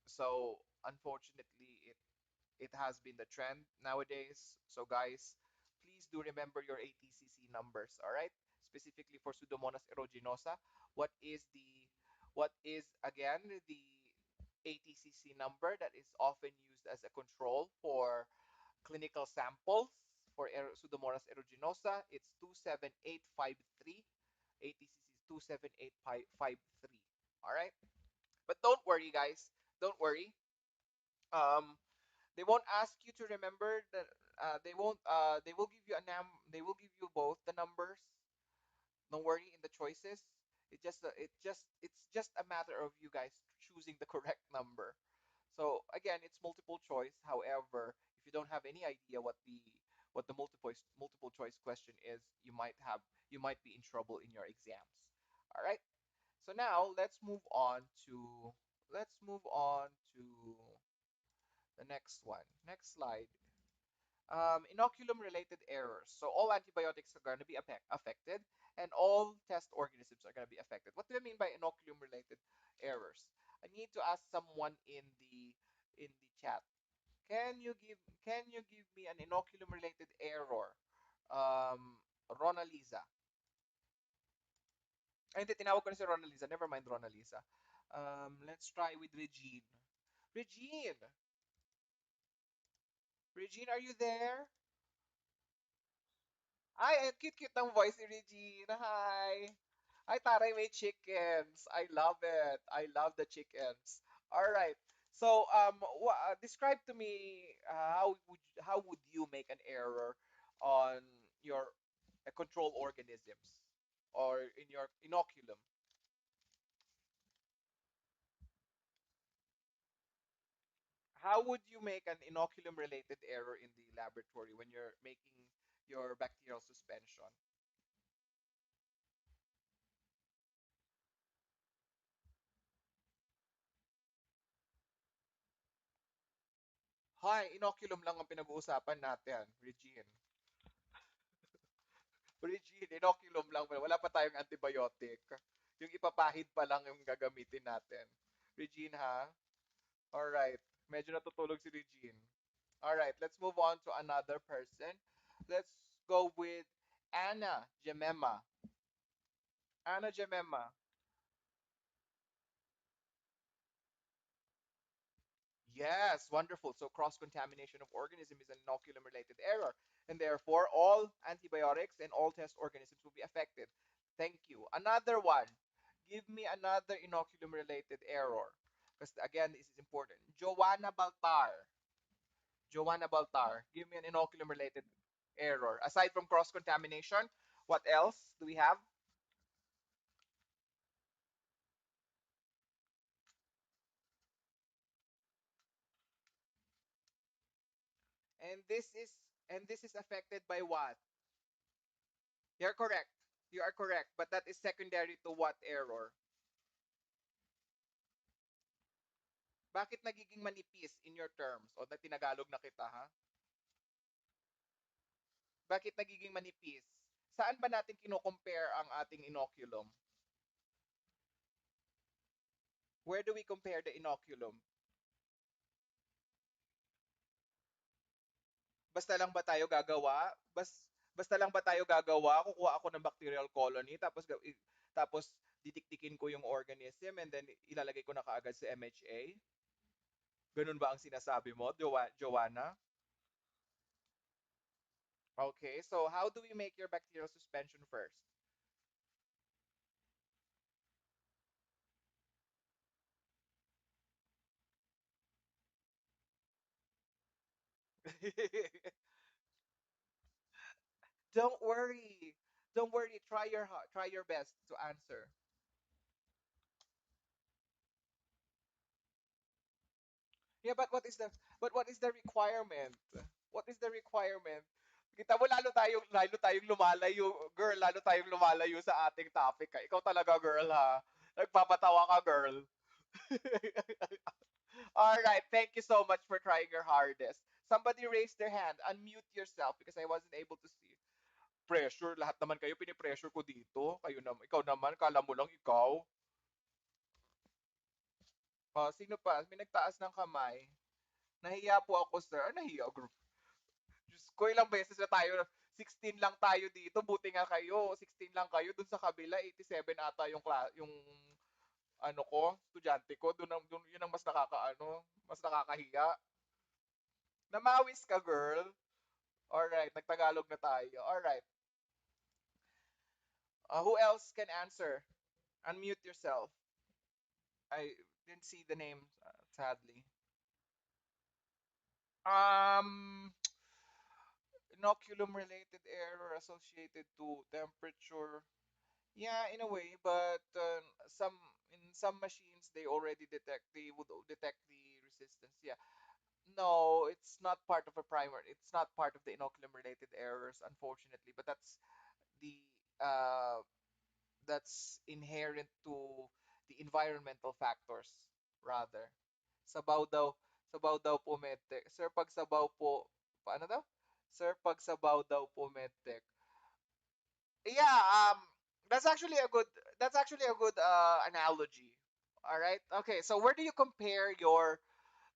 So unfortunately, it has been the trend nowadays. So guys, please do remember your ATCC numbers. All right, specifically for Pseudomonas aeruginosa. What is the What is, again, the ATCC number that is often used as a control for clinical samples for Pseudomonas aeruginosa? It's 27853. ATCC is 27853. All right? But don't worry, guys. Don't worry. Um, they won't ask you to remember that. They won't. They will give you a They will give you both the numbers. Don't worry in the choices. It's just a matter of you guys choosing the correct number. So again, it's multiple choice. However, if you don't have any idea what the multiple choice question is, you might be in trouble in your exams. All right. So now let's move on to the next one. Next slide. Inoculum-related errors. So all antibiotics are going to be affected, and all test organisms are going to be affected. What do I mean by inoculum-related errors? I need to ask someone in the chat. Can you give can you give me an inoculum-related error? Rona Lisa. Ay, hindi, tinawag ko na si Rona Lisa. Never mind Rona Lisa. Let's try with Regine. Regine! Regine, are you there? Ay, ang cute-cute ng voice ni Regine. Hi! Ay, taray, may chickens. I love it. I love the chickens. All right. So, describe to me how would you make an error on your control organisms or in your inoculum? How would you make an inoculum related error in the laboratory when you're making your bacterial suspension? Hi, inoculum lang ang pinag-uusapan natin, Regine. Regine, inoculum lang. Wala pa tayong antibiotic. Yung ipapahid pa lang yung gagamitin natin. Regine, ha? Alright. Medyo natutulog si Regine. Alright, let's move on to another person. Let's go with Anna Gemema. Anna Gemema. Yes, wonderful. So cross-contamination of organism is an inoculum-related error, and therefore all antibiotics and all test organisms will be affected. Thank you. Another one. Give me another inoculum-related error, because again, this is important. Joanna Baltar. Joanna Baltar. Give me an inoculum-related error. Aside from cross-contamination, what else do we have? And this is affected by what? You're correct. You are correct, but that is secondary to what error? Bakit nagiging manipis in your terms? O na tinagalog na kita, ha? Bakit nagiging manipis? Saan ba natin kino-compare ang ating inoculum? Where do we compare the inoculum? Basta lang ba tayo gagawa? Basta lang ba tayo gagawa? Kukuha ako ng bacterial colony tapos didikdikin ko yung organism and then ilalagay ko na kaagad sa MHA? Ganun ba ang sinasabi mo, Joanna? Okay, so how do we make your bacterial suspension first? Don't worry. Don't worry. Try your best to answer. Yeah, but what is the requirement? What is the requirement? Kita mo lalo tayong lumalayo, girl, lalo tayong lumalayo sa ating topic. Ha? Ikaw talaga, girl, ha. Nagpapatawa ka, girl. All right, thank you so much for trying your hardest. Somebody raise their hand. Unmute yourself because I wasn't able to see. Pressure, lahat naman kayo pinipressure ko dito. Ikaw naman, kala mo lang ikaw. Sino pa? May nagtaas ng kamay. Nahiya po ako, sir. Nahiya, group. Diyos ko, ilang beses na tayo. 16 lang tayo dito. Buti nga kayo. 16 lang kayo. Dun sa kabila, 87 ata yung ano ko, estudyante ko, yun ang mas mas nakakahiya. Namawis ka, girl. Alright, nagtagalog na tayo. Alright. Who else can answer? Unmute yourself. I didn't see the name, sadly. Um, inoculum related error associated to temperature. Yeah, in a way, but some in some machines they would detect the resistance. Yeah. No, it's not part of a primer. It's not part of the inoculum related errors, unfortunately, but the uh that's inherent to the environmental factors rather. Sabaw daw, sabaw daw po medtech. Sir, pag sabaw po, paano daw? Sir, pag sabaw daw po medtech. Yeah, that's actually a good analogy. All right? Okay, so where do you compare your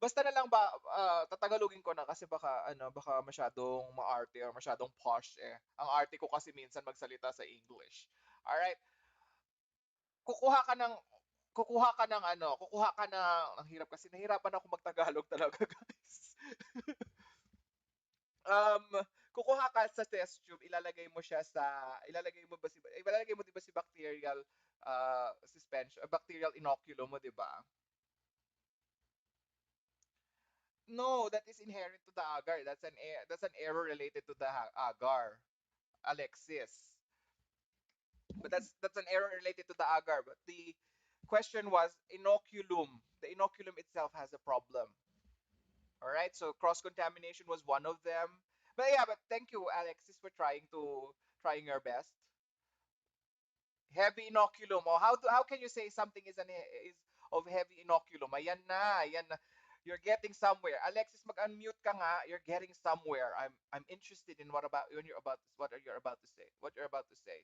basta na lang ba tatagalogin ko na kasi baka masyadong maarte or masyadong posh eh. Ang arte ko kasi minsan magsalita sa English. All right? Kukuha ka ng kukuha ka ng ang hirap kasi nahirapan ako magtagalog talaga, guys. um Kukuha ka sa test tube, ilalagay mo 'di ba si bacterial suspension, bacterial inoculum mo 'di ba? No, that is inherent to the agar. That's an error related to the agar, Alexis. But that's an error related to the agar. But the question was inoculum. The inoculum itself has a problem. All right, so cross contamination was one of them. But yeah, but thank you, Alexis, for trying your best. Heavy inoculum. Or how can you say something is of heavy inoculum? Ayan na. You're getting somewhere. Alexis, mag-unmute ka nga. You're getting somewhere. I'm interested in what are you about to say? What you're about to say.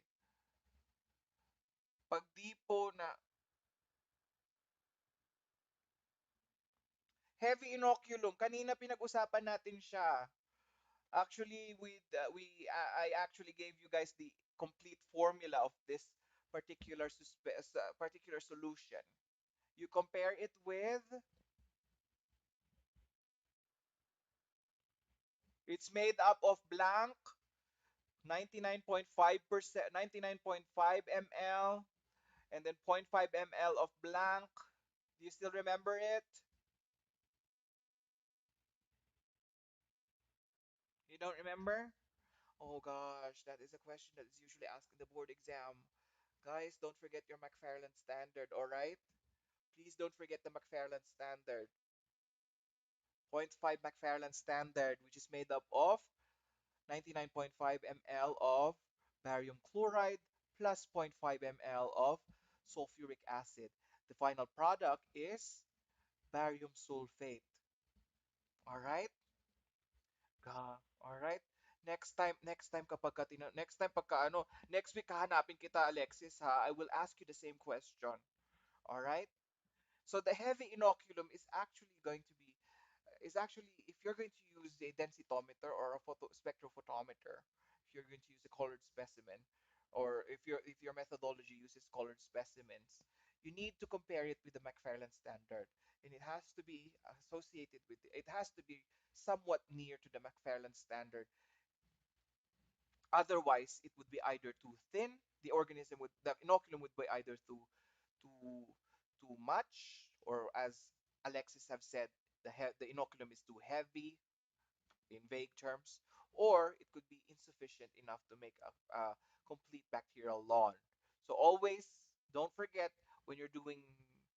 Pag di po na heavy inoculum, kanina pinag-usapan natin siya. Actually, I actually gave you guys the complete formula of this particular solution. You compare it with it's made up of blank 99.5%, 99.5 ml, and then 0.5 ml of blank. Do you still remember it? You don't remember? Oh gosh, that is a question that is usually asked in the board exam. Guys, don't forget your McFarland standard, all right? Please don't forget the McFarland standard. Zero point 0.5 McFarland standard, which is made up of 99.5 ml of barium chloride plus 0.5 ml of sulfuric acid. The final product is barium sulfate. All right? All right? Next time next time next week hahanapin kita, Alexis, ha. I will ask you the same question. All right? So the heavy inoculum is actually if you're going to use a densitometer or a spectrophotometer, if you're going to use a colored specimen, or if your methodology uses colored specimens, you need to compare it with the McFarland standard, and it has to be somewhat near to the McFarland standard. Otherwise, it would be either too thin, the inoculum would be either too too much, or as Alexis have said, the inoculum is too heavy in vague terms, or it could be insufficient enough to make a complete bacterial lawn. So always don't forget when you're doing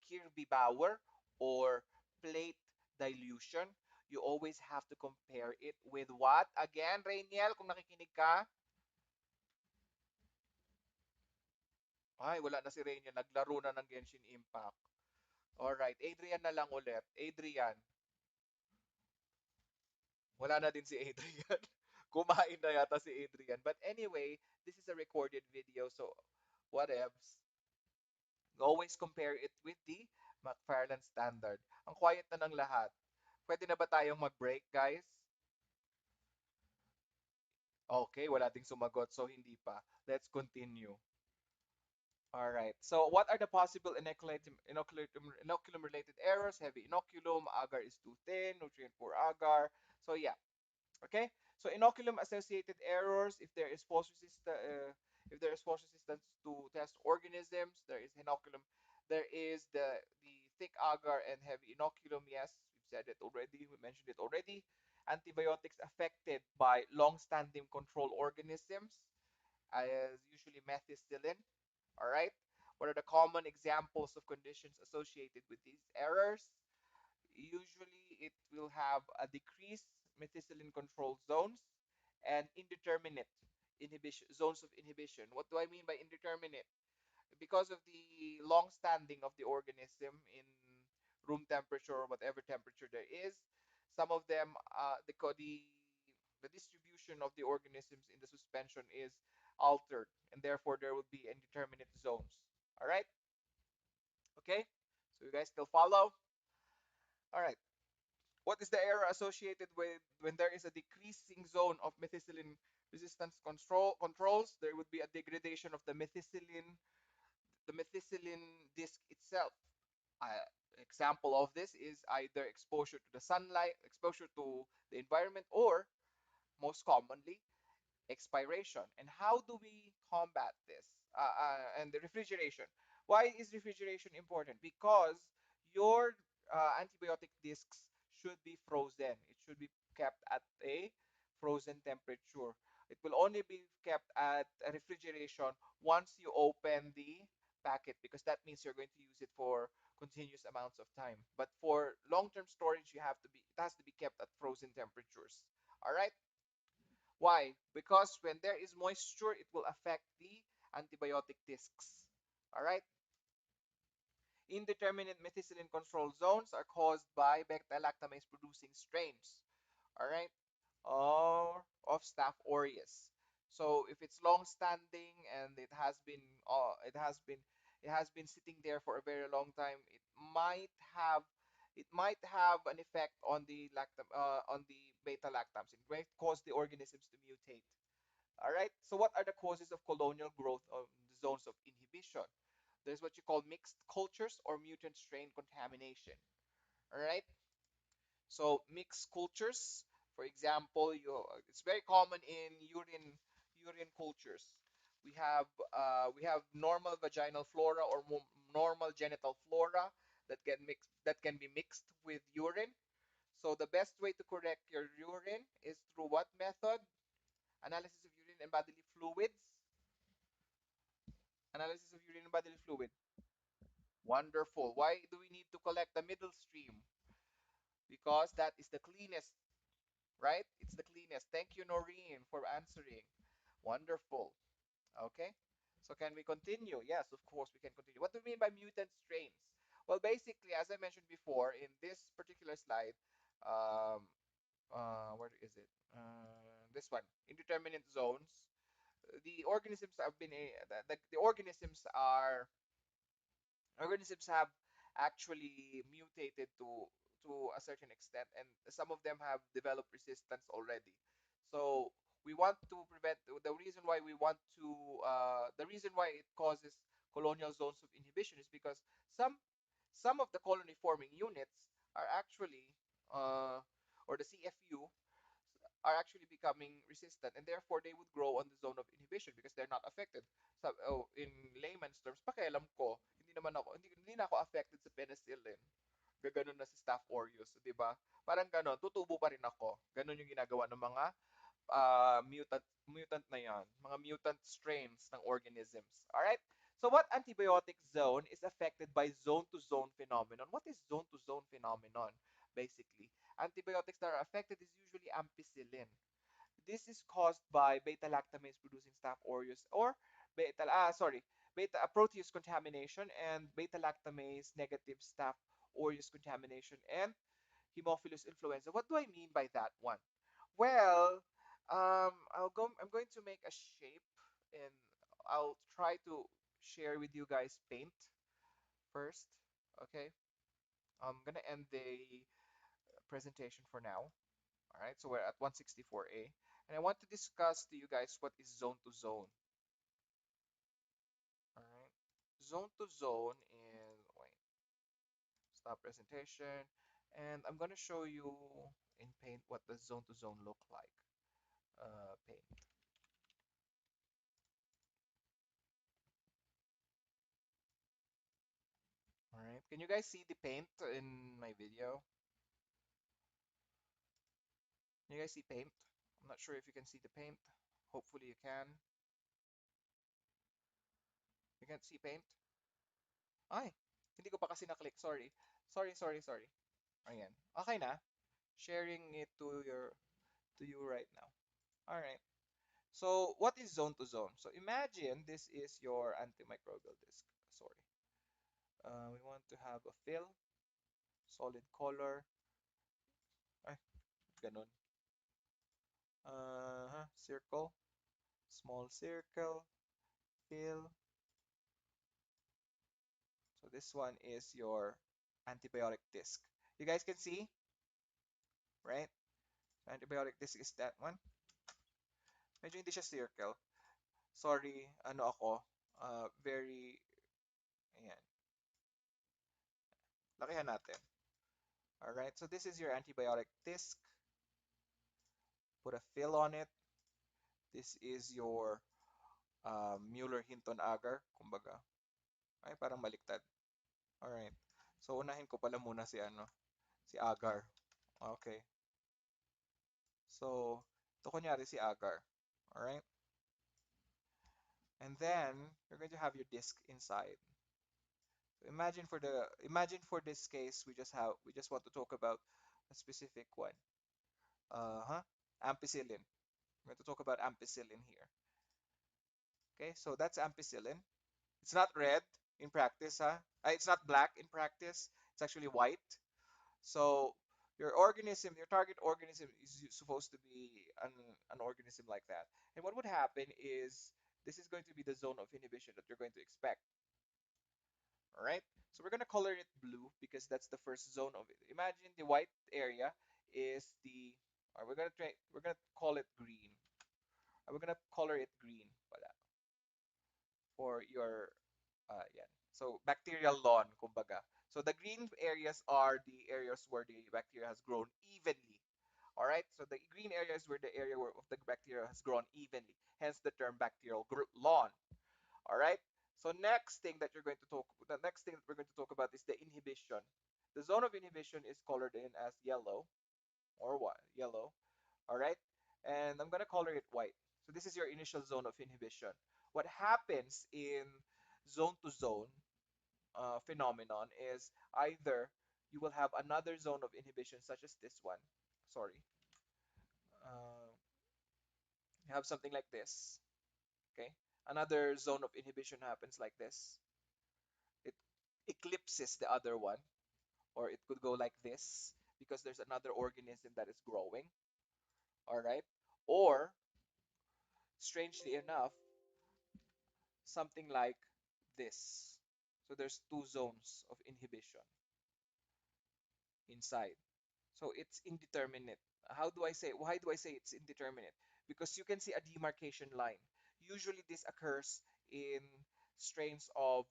Kirby Bauer or plate dilution, you always have to compare it with what? Again, Rainiel, kung nakikinig ka. Ay, wala na si Rainiel. Naglaro na ng Genshin Impact. Alright, Adrian na lang ulit. Adrian. Wala na din si Adrian. Kumain na yata si Adrian. But anyway, this is a recorded video, so whatevs. Always compare it with the McFarland standard. Ang quiet na ng lahat. Pwede na ba tayong mag-break, guys? Okay, wala ding sumagot, so hindi pa. Let's continue. All right. So what are the possible inoculum-related errors? Heavy inoculum, agar is too thin, nutrient poor agar. So yeah, okay. So inoculum-associated errors, if there is false resistance to test organisms, there is inoculum. There is the thick agar and heavy inoculum. Yes, we've said it already. We mentioned it already. Antibiotics affected by long-standing control organisms, as usually methicillin. All right. What are the common examples of conditions associated with these errors? Usually, it will have a decreased methicillin control zones and indeterminate inhibition zones of inhibition. What do I mean by indeterminate? Because of the long standing of the organism in room temperature or whatever temperature there is, some of them the distribution of the organisms in the suspension is altered, and therefore there will be indeterminate zones. All right. Okay, so you guys still follow? All right. What is the error associated with when there is a decreasing zone of methicillin resistance controls? There would be a degradation of the methicillin disc itself. Uh, Example of this is either exposure to the sunlight, exposure to the environment, or most commonly, expiration. And how do we combat this? And the refrigeration. Why is refrigeration important? Because your antibiotic discs should be frozen. It should be kept at a frozen temperature. It will only be kept at a refrigeration once you open the packet, because that means you're going to use it for continuous amounts of time. But for long-term storage, it has to be kept at frozen temperatures. All right? Why? Because when there is moisture, it will affect the antibiotic discs. All right? Indeterminate methicillin control zones are caused by beta-lactamase producing strains. All right? Or of Staph aureus. So if it's long standing and it has been sitting there for a very long time, have it might have an effect on the beta lactams. It might cause the organisms to mutate. All right. So what are the causes of colonial growth of the zones of inhibition? There's what you call mixed cultures or mutant strain contamination. All right. So mixed cultures, for example, it's very common in urine cultures. We have normal vaginal flora or normal genital flora that can be mixed with urine. So the best way to correct your urine is through what method? Analysis of urine and bodily fluids. Analysis of urine and bodily fluid. Wonderful. Why do we need to collect the middle stream? Because that is the cleanest, right? It's the cleanest. Thank you, Noreen, for answering. Wonderful. Okay. So can we continue? Yes, of course we can continue. What do we mean by mutant strains? Well, basically, as I mentioned before, in this particular slide, um, where is it? This one, indeterminate zones. The organisms have been the organisms have actually mutated to a certain extent, and some of them have developed resistance already. So we want to prevent the reason why we want to the reason why it causes colonial zones of inhibition is because some some of the colony forming units are actually or the CFU are actually becoming resistant, and therefore they would grow on the zone of inhibition because they're not affected. So, in layman's terms, pakialam ko, hindi na ako affected sa penicillin. Gaganon na si Staph aureus, di ba? Parang ganon, tutubo pa rin ako. Ganon yung ginagawa ng mga mutant na yan, mga mutant strains ng organisms. All right? So what antibiotic zone is affected by zone-to-zone phenomenon? What is zone-to-zone phenomenon? Basically, antibiotics that are affected is usually ampicillin. This is caused by beta-lactamase producing Staph aureus or beta proteus contamination and beta-lactamase negative Staph aureus contamination and Haemophilus influenza. What do I mean by that one? Well, I'm going to make a shape, and I'll try to share with you guys paint first. Okay, I'm gonna end the presentation for now. All right, so we're at 164A, and I want to discuss to you guys what is zone to zone. All right. zone to zone in, wait, stop presentation. And I'm going to show you in Paint what the zone to zone look like. Paint. All right. Can you guys see the paint in my video? Can you guys see paint? I'm not sure if you can see the paint. Hopefully you can. You can't see paint? Ay, hindi ko pa kasi na-click. Sorry. Sorry. Ayan. Okay na. Sharing it to you right now. All right. So what is zone to zone? So imagine this is your antimicrobial disk. Sorry. We want to have a fill, solid color. Ay, ganun. Circle, small circle, fill. So this one is your antibiotic disk. You guys can see, right? So antibiotic disk is that one. Medyo hindi siya circle. Sorry, ano ako, very, ayan. Lakihan natin. All right, so this is your antibiotic disk. Put a fill on it. This is your Mueller-Hinton agar, kumbaga. Ay, parang baliktad. All right. So unahin ko pala muna si si agar. Okay. So ito kunyari si agar. All right. And then you're going to have your disk inside. So imagine for this case we just want to talk about a specific one. Ampicillin. We're going to talk about ampicillin here. Okay, so that's ampicillin. It's not red in practice, huh? It's not black in practice. It's actually white. So your target organism is supposed to be an organism like that. And what would happen is this is going to be the zone of inhibition that you're going to expect. All right. So we're going to color it blue because that's the first zone of it. Imagine the white area is the, or we're going to call it green. We're going to color it green for your yan. So bacterial lawn, kumbaga. So the green areas are the areas where the bacteria has grown evenly. All right. So the green area is where the area where of the bacteria has grown evenly. Hence the term bacterial lawn. All right. So the next thing that we're going to talk about is the inhibition. The zone of inhibition is colored in as yellow or what? Yellow. All right. And I'm going to color it white. So this is your initial zone of inhibition. What happens in zone to zone phenomenon is either you will have another zone of inhibition such as this one. Sorry. Uh, you have something like this. Okay. Another zone of inhibition happens like this. It eclipses the other one, or it could go like this because there's another organism that is growing. All right. Or strangely enough, something like this. So there's two zones of inhibition inside. So it's indeterminate. Why do I say it's indeterminate? Because you can see a demarcation line. Usually this occurs in strains of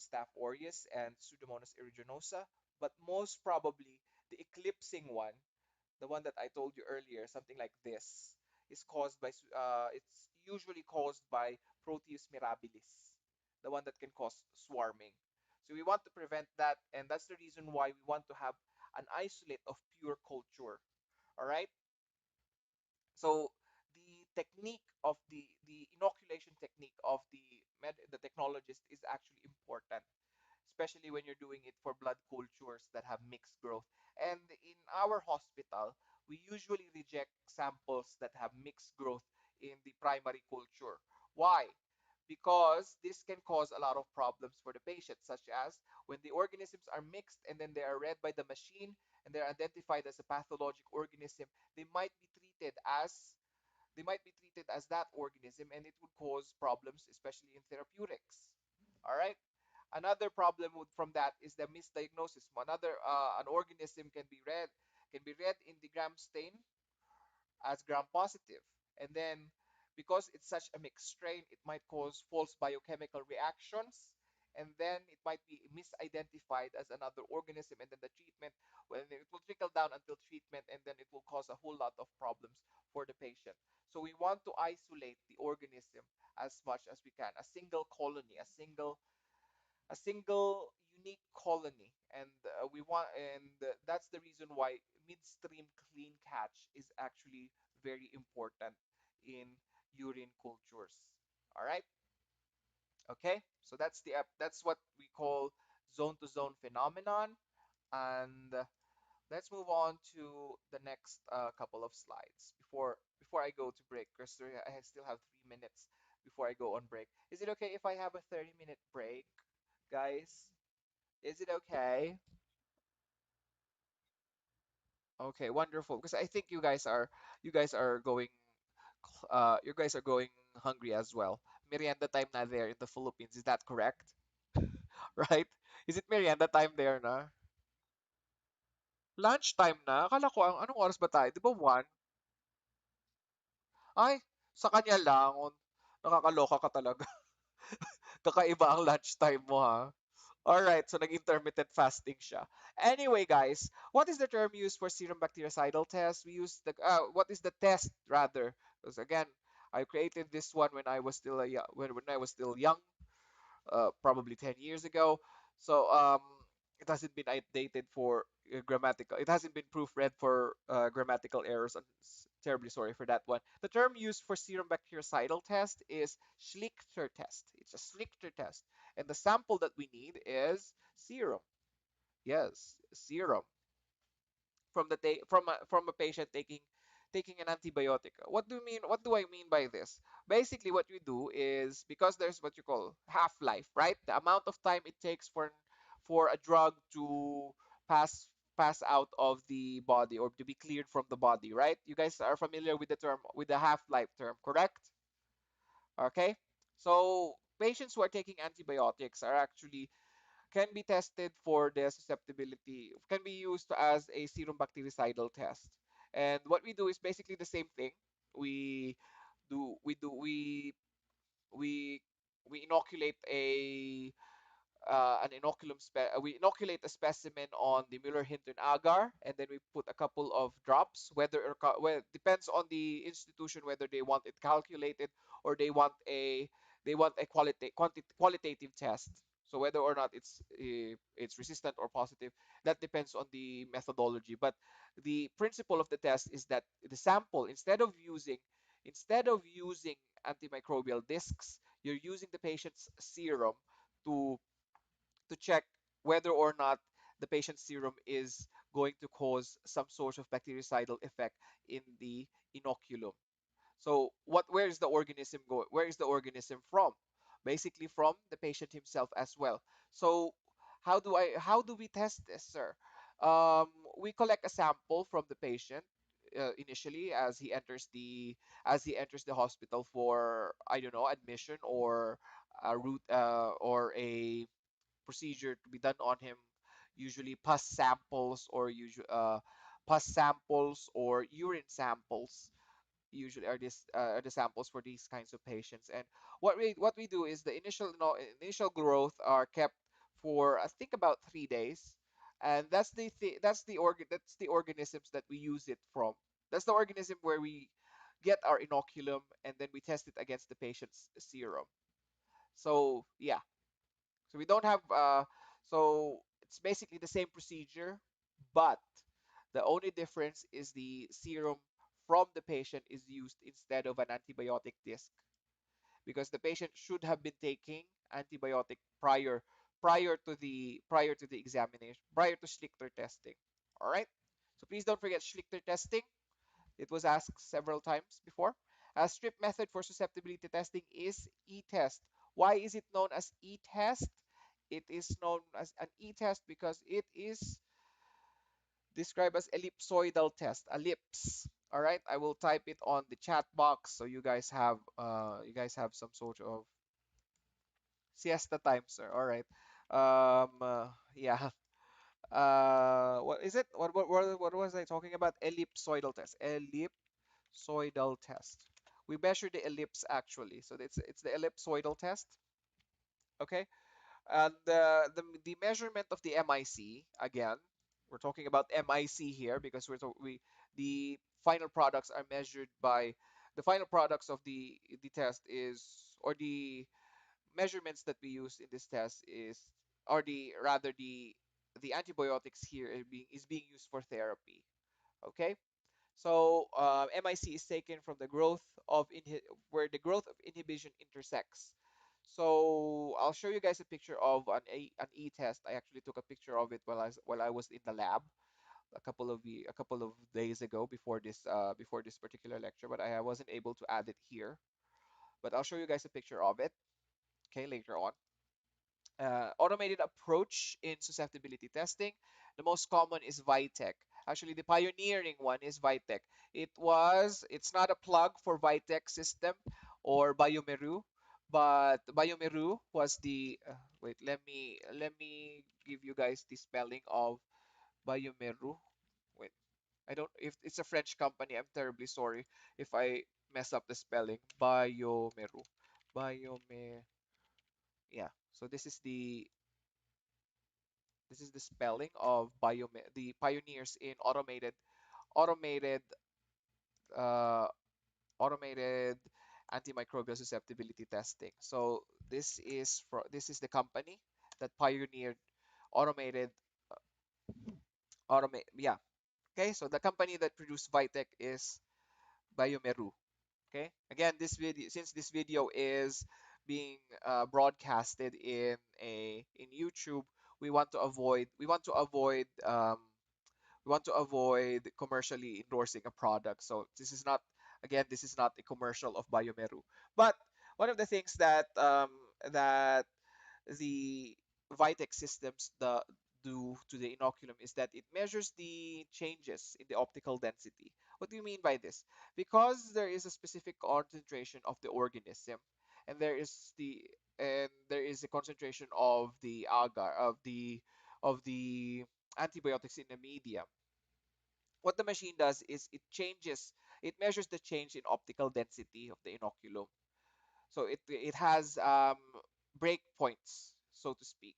Staph aureus and Pseudomonas aeruginosa, but most probably the eclipsing one, the one that I told you earlier, something like this, is it's usually caused by Proteus mirabilis, the one that can cause swarming. So we want to prevent that, and that's the reason why we want to have an isolate of pure culture. All right. So the technique of the inoculation technique of the technologist is actually important, especially when you're doing it for blood cultures that have mixed growth. And in our hospital, we usually reject samples that have mixed growth in the primary culture. Why? Because this can cause a lot of problems for the patient, such as when the organisms are mixed and then they are read by the machine and they're identified as a pathologic organism, they might be treated as they might be treated as that organism, and it would cause problems, especially in therapeutics. All right. Another problem from that is the misdiagnosis. An organism can be read in the gram stain as gram positive, and then because it's such a mixed strain, it might cause false biochemical reactions, and then it might be misidentified as another organism, and then the treatment, well, it will trickle down until treatment, and then it will cause a whole lot of problems for the patient. So we want to isolate the organism as much as we can, a single colony, a single unique colony, and that's the reason why midstream clean catch is actually very important in urine cultures. All right. Okay, so that's what we call zone to zone phenomenon. And let's move on to the next couple of slides before I go to break, because I still have 3 minutes before I go on break. Is it okay if I have a 30-minute break, guys? Is it okay? Okay, wonderful. Because I think you guys are going hungry as well. Merienda time na there in the Philippines. Is that correct? Right? Is it merienda time there na? Lunchtime na? Akala ko, anong oras ba tayo? Di ba 1? Ay, sa kanya lang. Nakakaloka ka talaga. Kakaiba ang lunchtime mo, ha? Alright, so nag-intermittent fasting siya. Anyway, guys, what is the term used for serum bactericidal test? What is the test rather? Because again, I created this one when I was still when I was still young, probably 10 years ago. So it hasn't been updated for grammatical. It hasn't been proofread for grammatical errors. I'm terribly sorry for that one. The term used for serum bactericidal test is Schlichter test. It's a Schlichter test, and the sample that we need is serum. Yes, serum from a patient taking an antibiotic. What do I mean by this? Basically, what we do is, because there's what you call half-life, right? The amount of time it takes for a drug to pass pass out of the body or to be cleared from the body, right? You guys are familiar with the term, with the half-life term, correct? Okay? So patients who are taking antibiotics are actually can be tested for the susceptibility, can be used as a serum bactericidal test. And what we do is basically the same thing. We do we do we we inoculate an we inoculate a specimen on the Mueller-Hinton agar, and then we put a couple of drops. Well, depends on the institution whether they want it calculated or they want a qualitative test. So whether or not it's resistant or positive, that depends on the methodology. But the principle of the test is that the sample, instead of using antimicrobial discs, you're using the patient's serum to check whether or not the patient's serum is going to cause some sort of bactericidal effect in the inoculum. So where is the organism going? Where is the organism from? Basically from the patient himself as well. So how do we test this, sir? Um, we collect a sample from the patient initially as he enters the hospital for, I don't know, admission or a route or a procedure to be done on him, usually pus samples or urine samples usually are the samples for these kinds of patients. And what we do is the initial growth are kept for, I think, about 3 days, and that's the organisms that we use it from. That's the organism where we get our inoculum, and then we test it against the patient's serum. So yeah, so we don't have so it's basically the same procedure, but the only difference is the serum from the patient is used instead of an antibiotic disc, because the patient should have been taking antibiotic prior to the examination, prior to Schlichter testing. All right. So please don't forget Schlichter testing. It was asked several times before. A strip method for susceptibility testing is e-test. Why is it known as e-test? It is known as an e-test because it is described as ellipsoidal test, ellipse. All right, I will type it on the chat box so you guys have some sort of siesta time, sir. All right. Yeah. What is it? What was I talking about? Ellipsoidal test. Ellipsoidal test. We measure the ellipse actually. So it's the ellipsoidal test. Okay. And the measurement of the MIC, again, we're talking about MIC here because the final products are measured by the final products of the test is, or the measurements that we use in this test is, or the rather the antibiotics here is being used for therapy. Okay, so MIC is taken from the growth of where the growth of inhibition intersects. So I'll show you guys a picture of an e-test. I actually took a picture of it while I was in the lab a couple of days ago before this particular lecture, but I wasn't able to add it here. But I'll show you guys a picture of it, okay, later on. Automated approach in susceptibility testing. The most common is Vitec. Actually, the pioneering one is Vitec. It's not a plug for Vitec system or Biomeru, but Biomeru was wait, let me give you guys the spelling of Biomeru. Wait, I don't, if it's a French company, I'm terribly sorry if I mess up the spelling. Biomeru. Biome, yeah. So this is the spelling of the pioneers in automated uh, automated antimicrobial susceptibility testing. So this is the company that pioneered automated automate yeah. Okay, so the company that produced Vitec is Biomeru. Okay, again, this video is being broadcasted in YouTube, we want to avoid commercially endorsing a product. So this is not a commercial of Biomeru. But one of the things that the Vitex systems do to the inoculum is that it measures the changes in the optical density. What do you mean by this? Because there is a specific concentration of the organism, and there is a concentration of the agar of the antibiotics in the medium. What the machine does is it measures the change in optical density of the inoculum. So it has breakpoints, so to speak.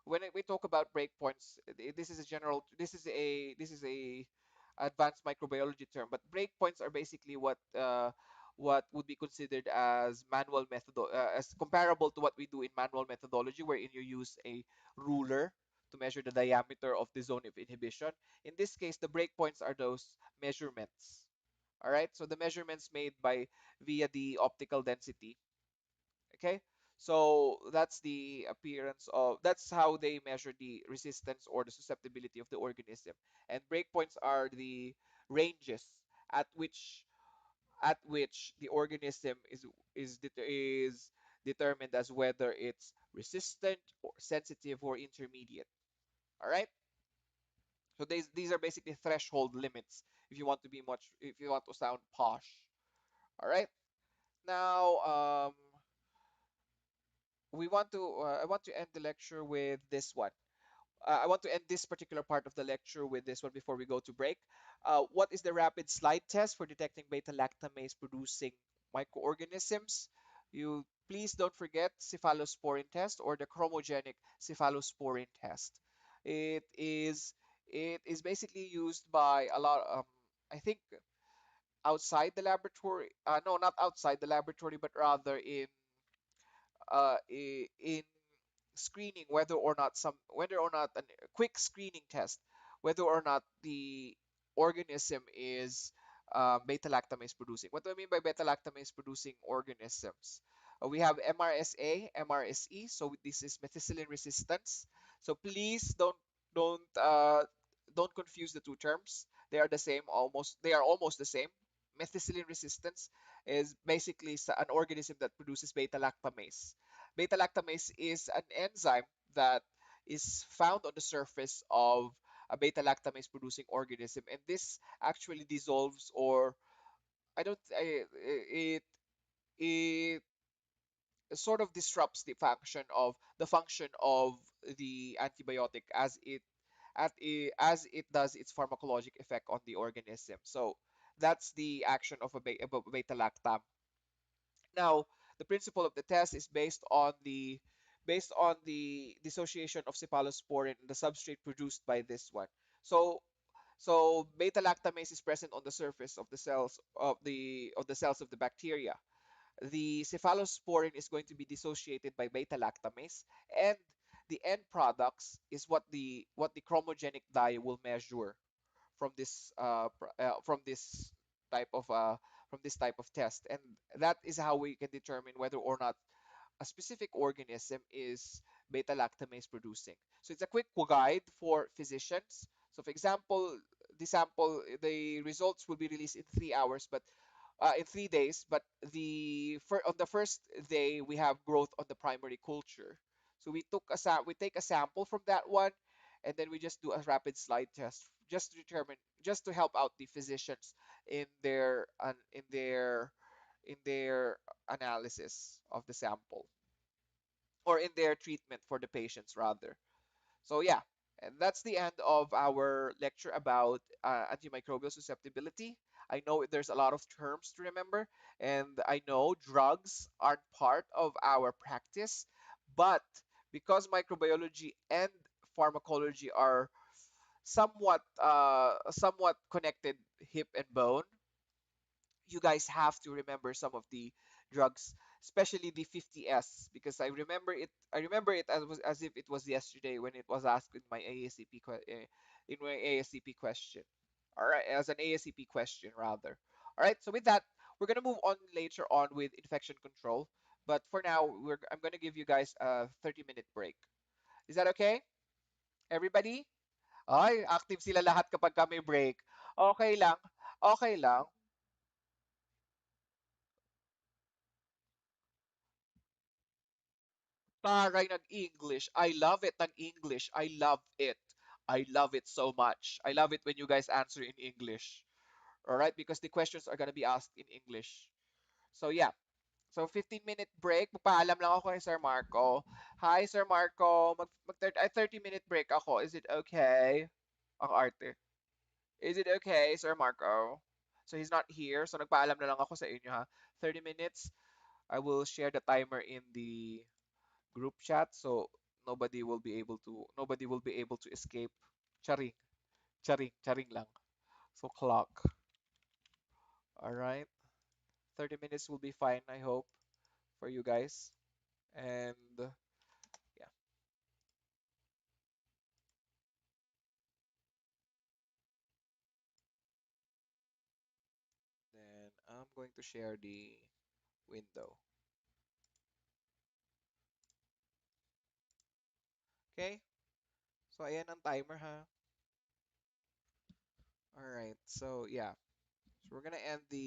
When we talk about breakpoints, this is a advanced microbiology term, but breakpoints are basically what would be considered as manual method, as comparable to what we do in manual methodology, wherein you use a ruler to measure the diameter of the zone of inhibition. In this case, the breakpoints are those measurements. All right, so the measurements made by via the optical density. Okay, so that's how they measure the resistance or the susceptibility of the organism. And breakpoints are the ranges at which the organism is determined as whether it's resistant or sensitive or intermediate. All right, so these are basically threshold limits if you want to sound posh. All right, now I want to end the lecture with this one. I want to end this particular part of the lecture with this one before we go to break. What is the rapid slide test for detecting beta lactamase producing microorganisms? You please don't forget cephalosporin test or the chromogenic cephalosporin test. It is it is basically used by a lot. I think outside the laboratory. No, not outside the laboratory, but rather in screening whether or not a quick screening test whether or not the organism is beta lactamase producing. What do I mean by beta lactamase producing organisms? We have MRSA, MRSE, so this is methicillin resistance. So please don't confuse the two terms. They are almost the same. Methicillin resistance is basically an organism that produces beta lactamase. Beta lactamase is an enzyme that is found on the surface of a beta lactamase producing organism, and this actually dissolves, or I don't it sort of disrupts the function of the antibiotic as it does its pharmacologic effect on the organism. So that's the action of a beta lactam. Now, the principle of the test is based on the based on the dissociation of cephalosporin and the substrate produced by this one. So beta lactamase is present on the surface of the cells of the bacteria. The cephalosporin is going to be dissociated by beta lactamase, and the end products is what the chromogenic dye will measure from type of uh, this type of test, and that is how we can determine whether or not a specific organism is beta lactamase producing. So it's a quick guide for physicians. So for example, the results will be released in 3 hours, but in 3 days. But on the first day we have growth on the primary culture. So we take a sample from that one, and then we just do a rapid slide test just to help out the physicians in their analysis of the sample, or in their treatment for the patients rather. So yeah, and that's the end of our lecture about antimicrobial susceptibility. I know there's a lot of terms to remember, and I know drugs aren't part of our practice, but because microbiology and pharmacology are somewhat connected, hip and bone, you guys have to remember some of the drugs, especially the 50S, because I remember it as if it was yesterday when it was asked in my ASCP question. All right, as an ASCP question rather. All right, so with that, we're gonna move on later on with infection control. But for now, I'm gonna give you guys a 30-minute break. Is that okay, everybody? Ay, active sila lahat kapag kami break. Okay lang. Okay lang. Taray nag-English. I love it nag-English. I love it. I love it so much. I love it when you guys answer in English. All right, because the questions are gonna be asked in English. So yeah. So 15-minute break. Magpaalam lang ako kay Sir Marco. Hi Sir Marco. 30-minute break ako. Is it okay? Ang arte. Is it okay, Sir Marco? So he's not here. So nagpaalam na lang ako sa inyo ha. 30 minutes. I will share the timer in the group chat, so nobody will be able to escape. Charing, charing lang. So clock. All right. 30 minutes will be fine, I hope, for you guys. And yeah, then I'm going to share the window. Okay? So ayan ang timer ha. All right. So yeah. So we're gonna end the